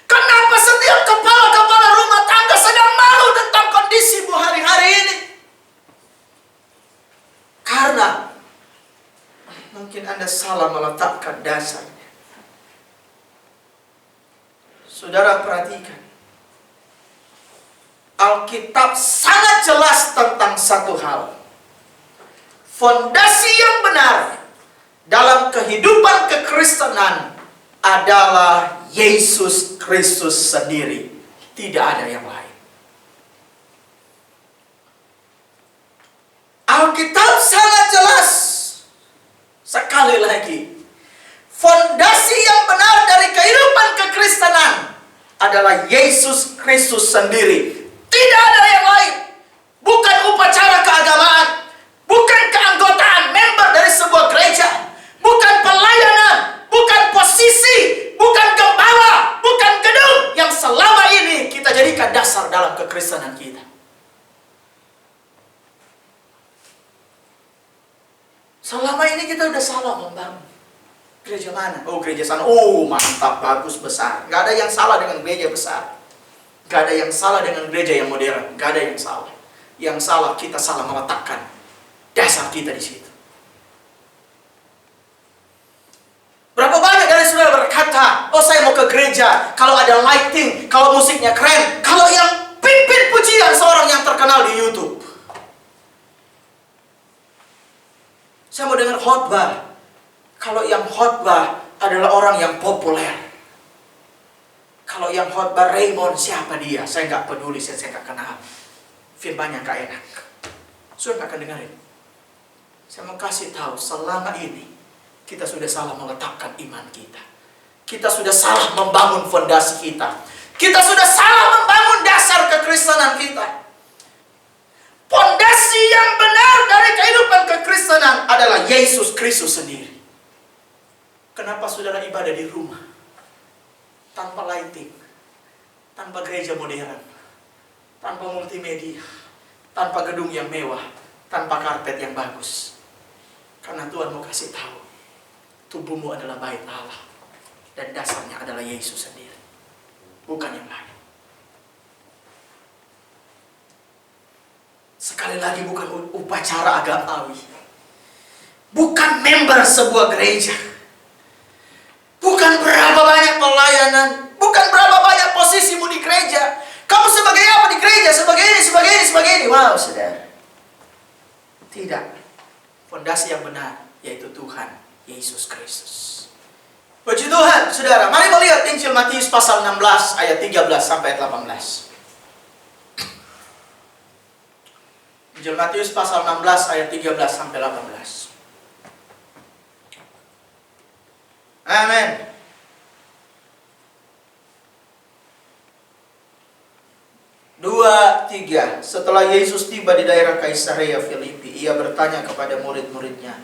Speaker 4: Kenapa setiap kepala-kepala rumah tangga sedang malu tentang kondisimu hari-hari ini? Karena mungkin Anda salah meletakkan dasarnya. Saudara perhatikan. Alkitab sangat jelas tentang satu hal. Fondasi yang benar dalam kehidupan kekristenan adalah Yesus Kristus sendiri. Tidak ada yang lain. Alkitab sangat jelas. Sekali lagi, fondasi yang benar dari kehidupan kekristenan adalah Yesus Kristus sendiri. Tidak ada yang lain. Bukan upacara keagamaan, bukan keanggotaan member dari sebuah gereja, bukan pelayanan, bukan posisi, bukan gembala, bukan gedung yang selama ini kita jadikan dasar dalam kekristenan kita. Selama ini kita udah salah membangun. Gereja mana? Oh, gereja sana. Oh, mantap, bagus, besar. Gak ada yang salah dengan gereja besar. Gak ada yang salah dengan gereja yang modern. Gak ada yang salah. Yang salah, kita salah meletakkan dasar kita di situ. Berapa banyak dari saudara berkata, oh saya mau ke gereja kalau ada lighting, kalau musiknya keren, kalau yang pimpin pujian seorang yang terkenal di YouTube. Saya mau dengar khotbah kalau yang khotbah adalah orang yang populer. Kalau yang khotbah Raymond, siapa dia? Saya nggak peduli, saya nggak kenal. Firmannya nggak enak. Sudah nggak akan dengerin. Saya mau kasih tahu, selama ini kita sudah salah meletakkan iman kita. Kita sudah salah membangun fondasi kita. Kita sudah salah membangun dasar kekristenan kita. Fondasi yang benar dari kehidupan kekristenan adalah Yesus Kristus sendiri. Kenapa saudara ibadah di rumah? Tanpa lighting, tanpa gereja modern, tanpa multimedia, tanpa gedung yang mewah, tanpa karpet yang bagus. Karena Tuhan mau kasih tahu, tubuhmu adalah bait Allah, dan dasarnya adalah Yesus sendiri, bukan yang lain. Sekali lagi, bukan upacara agamawi, bukan member sebuah gereja, bukan berapa banyak pelayanan, bukan berapa banyak posisimu di gereja. Kamu sebagai apa di gereja? Sebagai ini, sebagai ini, sebagai ini. Wow, saudara. Tidak. Fondasi yang benar yaitu Tuhan Yesus Kristus. Puji Tuhan, saudara. Mari melihat Injil Matius pasal 16 ayat 13 sampai 18. Injil Matius pasal 16 ayat 13 sampai 18. Amin. Dua, tiga. Setelah Yesus tiba di daerah Kaisarea Filipi, ia bertanya kepada murid-muridnya,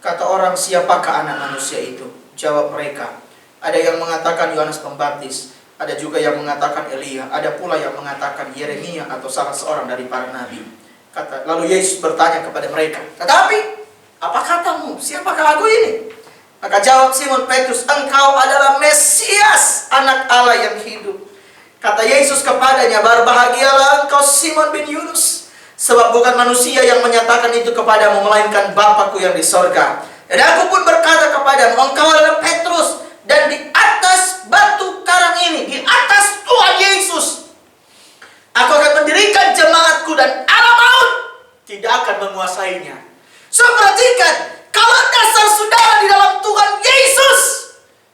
Speaker 4: kata orang, siapakah anak manusia itu? Jawab mereka, ada yang mengatakan Yohanes Pembaptis, ada juga yang mengatakan Elia, ada pula yang mengatakan Yeremia atau salah seorang dari para nabi. Lalu Yesus bertanya kepada mereka, tetapi apa katamu? Siapakah aku ini? Maka jawab Simon Petrus, engkau adalah Mesias, anak Allah yang hidup. Kata Yesus kepadanya, berbahagialah engkau Simon bin Yunus, sebab bukan manusia yang menyatakan itu kepadamu, melainkan Bapa-Ku yang di sorga. Dan aku pun berkata kepadamu, engkau adalah Petrus, dan di atas batu karang ini, di atas Tuhan Yesus, aku akan mendirikan jemaatku, dan alam maut tidak akan menguasainya. So, perhatikan, kalau dasar saudara di dalam Tuhan Yesus,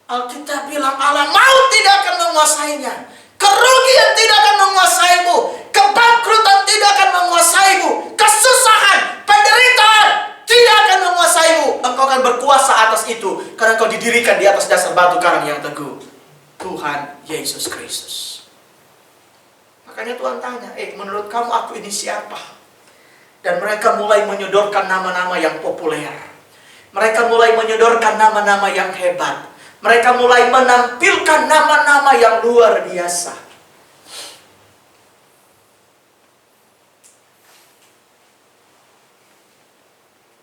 Speaker 4: Alkitab bilang alam maut tidak akan menguasainya. Kerugian tidak akan menguasaimu, kebangkrutan tidak akan menguasaimu, kesusahan, penderitaan tidak akan menguasaimu. Engkau akan berkuasa atas itu, karena engkau didirikan di atas dasar batu karang yang teguh, Tuhan Yesus Kristus. Makanya Tuhan tanya, menurut kamu aku ini siapa? Dan mereka mulai menyodorkan nama-nama yang populer. Mereka mulai menyodorkan nama-nama yang hebat. Mereka mulai menampilkan nama-nama yang luar biasa.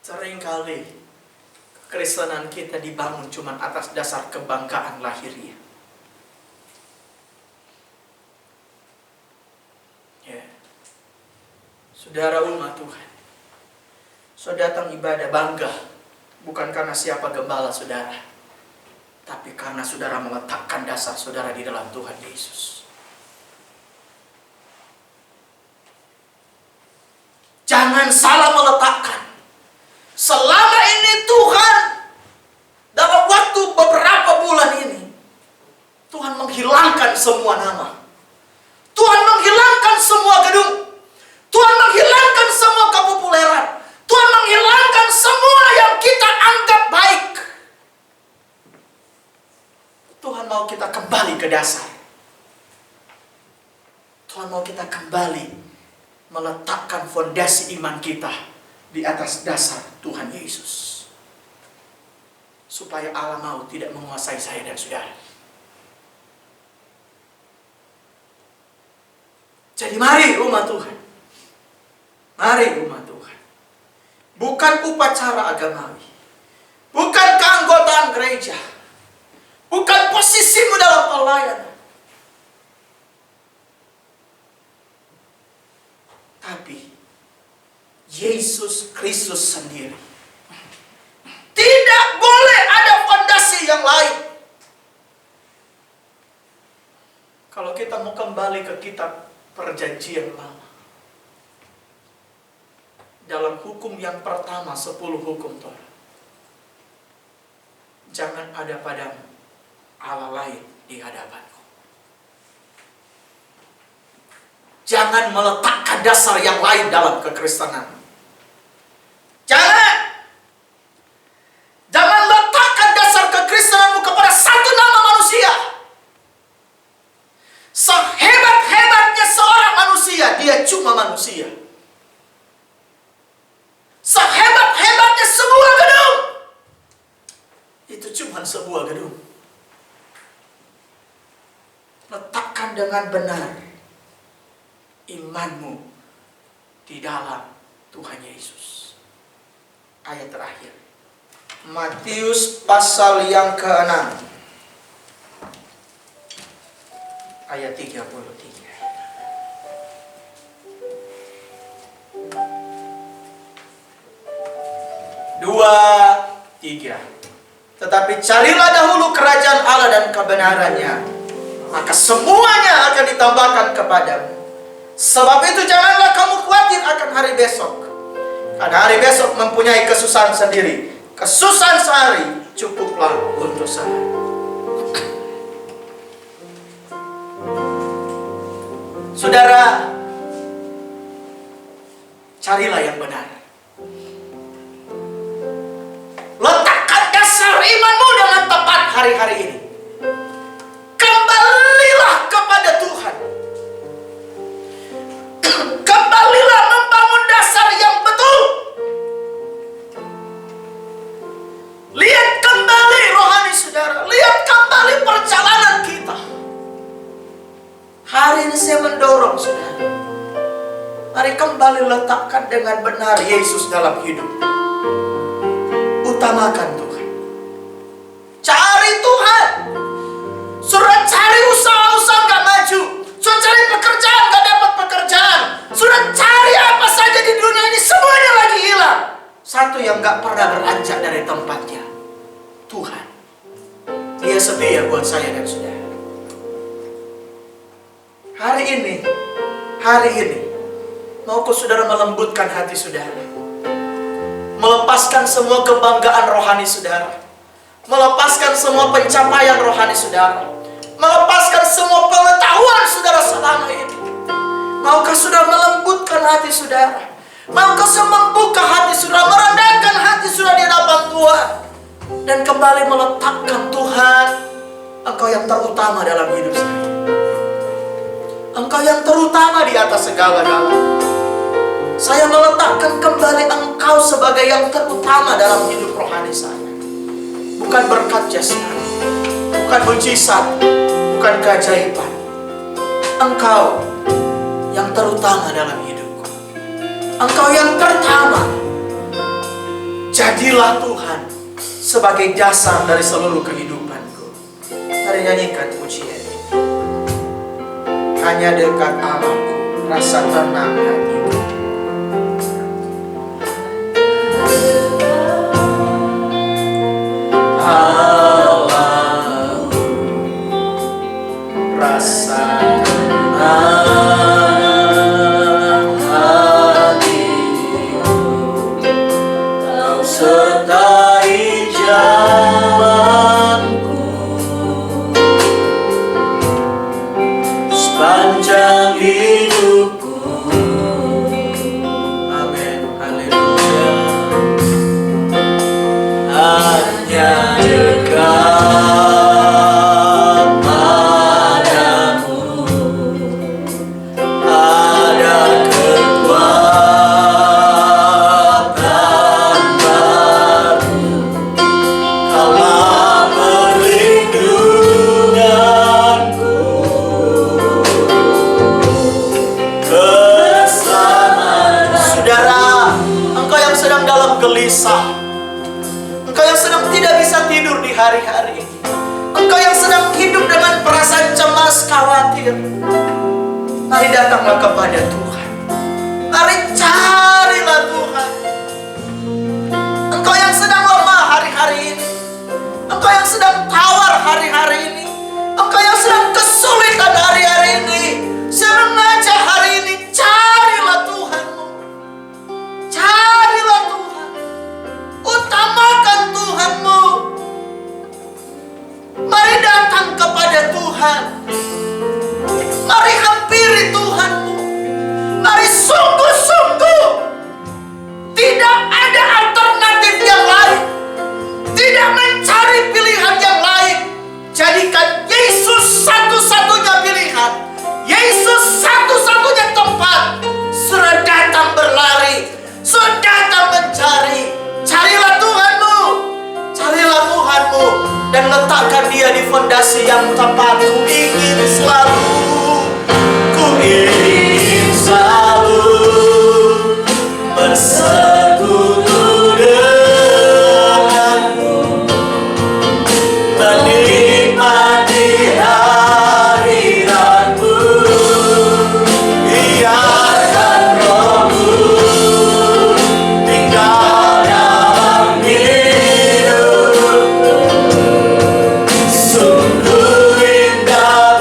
Speaker 4: Seringkali kekristenan kita dibangun cuma atas dasar kebanggaan lahiriah. Ya. Saudara umat Tuhan, saudara datang ibadah bangga bukan karena siapa gembala saudara, tapi karena saudara meletakkan dasar saudara di dalam Tuhan Yesus. Jangan salah meletakkan. Selama ini Tuhan, dalam waktu beberapa bulan ini, Tuhan menghilangkan semua nama. Tuhan menghilangkan semua gedung. Tuhan menghilangkan semua kepopuleran. Tuhan menghilangkan semua yang kita anggap baik. Tuhan mau kita kembali ke dasar. Tuhan mau kita kembali meletakkan fondasi iman kita di atas dasar Tuhan Yesus. Supaya alam maut tidak menguasai saya dan saudara. Jadi mari umat Tuhan. Mari umat Tuhan. Bukan upacara agamawi. Bukan keanggotaan gereja. Bukan posisimu dalam pelayanan. Tapi Yesus Kristus sendiri. Tidak boleh ada fondasi yang lain. Kalau kita mau kembali ke kitab Perjanjian Lama, dalam hukum yang pertama 10 hukum Torah, jangan ada padamu Allah lain di hadapanku. Jangan meletakkan dasar yang lain dalam kekristenan. Jangan letakkan dasar kekristenanmu kepada satu nama manusia. Sehebat-hebatnya seorang manusia, dia cuma manusia. Sehebat-hebatnya sebuah gedung, itu cuma sebuah gedung. Letakkan dengan benar imanmu di dalam Tuhan Yesus. Ayat terakhir, Matius pasal yang ke-6 ayat 33. 2, 3. Tetapi carilah dahulu kerajaan Allah dan kebenarannya, maka semuanya akan ditambahkan kepadamu. Sebab itu janganlah kamu khawatir akan hari besok, karena hari besok mempunyai kesusahan sendiri. Kesusahan sehari cukuplah untuk sehari. Saudara, carilah yang benar. Letakkan dasar imanmu dengan tepat hari-hari ini. Kembalilah kepada Tuhan. Kembalilah membangun dasar yang betul. Lihat kembali rohani saudara. Lihat kembali perjalanan kita. Hari ini saya mendorong saudara. Mari kembali letakkan dengan benar Yesus dalam hidup. Utamakan Tuhan. Cari Tuhan. Sudah cari usaha-usaha gak maju. Sudah cari pekerjaan gak dapat pekerjaan. Sudah cari apa saja di dunia ini, semuanya lagi hilang. Satu yang gak pernah beranjak dari tempatnya, Tuhan. Dia setia buat saya dan saudara. Hari ini maukah saudara melembutkan hati saudara, melepaskan semua kebanggaan rohani saudara, melepaskan semua pencapaian rohani saudara, melepaskan semua pengetahuan saudara selama ini. Maukah saudara melembutkan hati saudara? Maukah saudara membuka hati saudara, merendahkan hati saudara di hadapan Tuhan, dan kembali meletakkan Tuhan, Engkau yang terutama dalam hidup saya. Engkau yang terutama di atas segala-galanya. Saya meletakkan kembali Engkau sebagai yang terutama dalam hidup rohani saya. Bukan berkat jasmani, bukan mujizat, bukan keajaiban. Engkau yang terutama dalam hidupku. Engkau yang pertama. Jadilah Tuhan sebagai dasar dari seluruh kehidupanku. Mari nyanyikan pujian ini. Hanya dekat Allahku, rasa tenang hatiku. Allah, rasa tenang hatiku. Kau sertai jalanku sepanjang hidupku. Amin, haleluya. Hanya dekat padamu ada kekuatan baru. Kaulah perlindunganku. Keselamatan. Saudara, engkau yang sedang dalam gelisah, engkau yang sedang tidak bisa tidur di hari-hari ini, engkau yang sedang hidup dengan perasaan cemas, khawatir, mari datanglah kepada Tuhan. Mari carilah Tuhan. Engkau yang sedang lemah hari-hari ini, engkau yang sedang tawar hari-hari ini, engkau yang sedang kesulitan hari-hari ini, saya mengajak hari ini, carilah Tuhanmu. Carilah Tuhan. Utamakan Tuhanmu. Mari datang kepada Tuhan. Mari hampiri Tuhanmu. Mari sungguh-sungguh. Tidak ada alternatif yang lain. Tidak mencari pilihan yang lain. Jadikan Yesus satu-satunya pilihan. Yesus satu-satunya tempat. Sudah datang berlari, sudah datang mencari. Carilah Tuhanmu. Carilah Tuhanmu. Dan letakkan dia di fondasi yang tepat. Ku ingin selalu bersekutu denganmu, menikmati hadiratmu. Biarkan rohmu tinggal dalam hidupku. Sungguh indah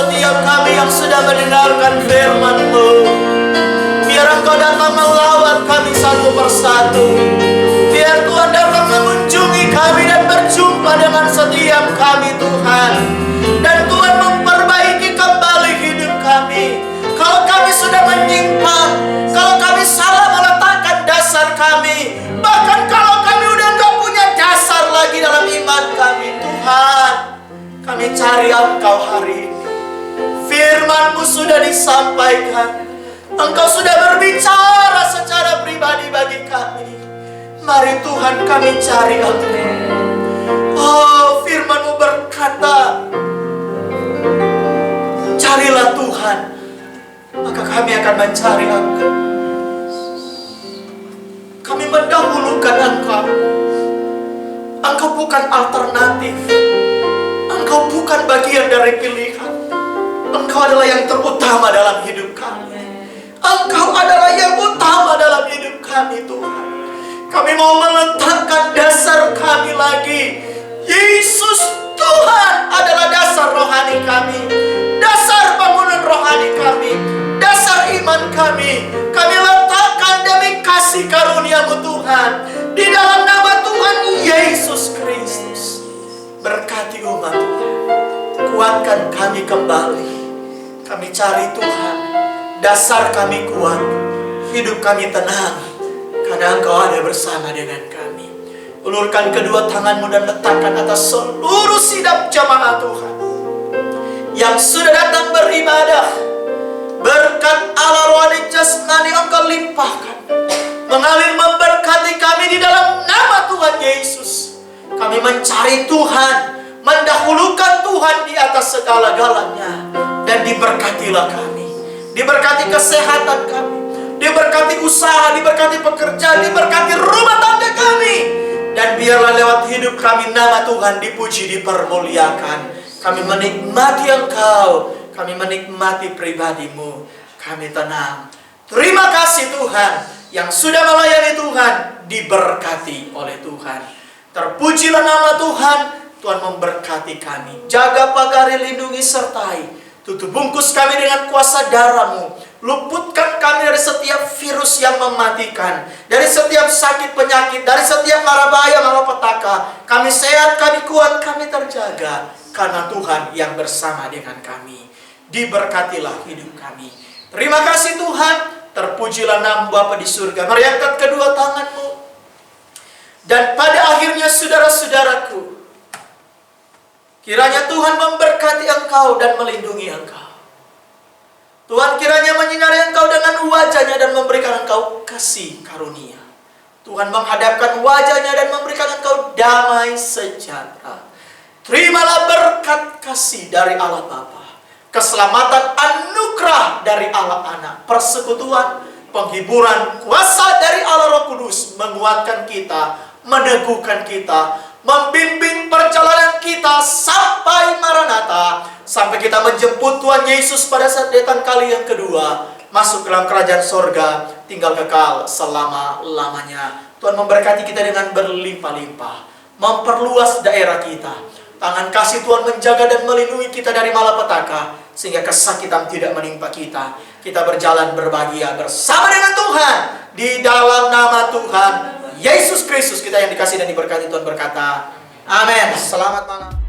Speaker 4: setiap kami yang sudah mendengarkan firman-Mu. Biar Engkau datang melawat kami satu persatu. Biar Tuhan datang mengunjungi kami dan berjumpa dengan setiap kami, Tuhan. Dan Tuhan memperbaiki kembali hidup kami. Kalau kami sudah menyimpang, kalau kami salah meletakkan dasar kami, bahkan kalau kami udah gak punya dasar lagi dalam iman kami, Tuhan, kami cari Engkau hari ini. Firman-Mu sudah disampaikan, Engkau sudah berbicara secara pribadi bagi kami. Mari Tuhan, kami cari Engkau. Oh, firman-Mu berkata, carilah Tuhan, maka kami akan mencari Engkau. Kami mendahulukan Engkau. Engkau bukan alternatif. Engkau bukan bagian dari pilihan. Engkau adalah yang terutama dalam hidup kami. Engkau adalah yang utama dalam hidup kami, Tuhan. Kami mau meletakkan dasar kami lagi. Yesus Tuhan adalah dasar rohani kami, dasar bangunan rohani kami, dasar iman kami. Kami letakkan demi kasih karunia-Mu, Tuhan, di dalam nama Tuhan Yesus Kristus. Berkati umat Tuhan, kuatkan kami kembali. Kami cari Tuhan, dasar kami kuat, hidup kami tenang, karena Engkau ada bersama dengan kami. Ulurkan kedua tangan-Mu dan letakkan atas seluruh sidap jamaah Tuhan yang sudah datang beribadah. Berkat Allah rohani jasmani Engkau limpahkan, mengalir memberkati kami di dalam nama Tuhan Yesus. Kami mencari Tuhan, mendahulukan Tuhan di atas segala-galanya. Dan diberkatilah kami, diberkati kesehatan kami, diberkati usaha, diberkati pekerjaan, diberkati rumah tangga kami. Dan biarlah lewat hidup kami nama Tuhan dipuji, dipermuliakan. Kami menikmati Engkau, kami menikmati pribadi-Mu. Kami tenang. Terima kasih Tuhan, yang sudah melayani Tuhan diberkati oleh Tuhan. Terpujilah nama Tuhan. Tuhan memberkati kami, jaga, pagari, lindungi, sertai. Tutup bungkus kami dengan kuasa darah-Mu. Luputkan kami dari setiap virus yang mematikan, dari setiap sakit penyakit, dari setiap mara bahaya, malapetaka. Kami sehat, kami kuat, kami terjaga, karena Tuhan yang bersama dengan kami. Diberkatilah hidup kami. Terima kasih Tuhan. Terpujilah nama Bapa di surga. Mari angkat kedua tangan-Mu. Dan pada akhirnya saudara-saudaraku, kiranya Tuhan memberkati engkau dan melindungi engkau. Tuhan kiranya menyinari engkau dengan wajah-Nya dan memberikan engkau kasih karunia. Tuhan menghadapkan wajah-Nya dan memberikan engkau damai sejahtera. Terimalah berkat kasih dari Allah Bapa, keselamatan anugerah dari Allah Anak, persekutuan, penghiburan, kuasa dari Allah Roh Kudus menguatkan kita, meneguhkan kita, membimbing perjalanan kita sampai Maranatha, sampai kita menjemput Tuhan Yesus pada saat datang kali yang kedua, masuk dalam kerajaan sorga, tinggal kekal selama-lamanya. Tuhan memberkati kita dengan berlimpah-limpah, memperluas daerah kita. Tangan kasih Tuhan menjaga dan melindungi kita dari malapetaka, sehingga kesakitan tidak menimpa kita. Kita berjalan berbahagia bersama dengan Tuhan di dalam nama Tuhan Yesus Kristus. Kita yang dikasihi dan diberkati, Tuhan berkata, amin. Selamat malam.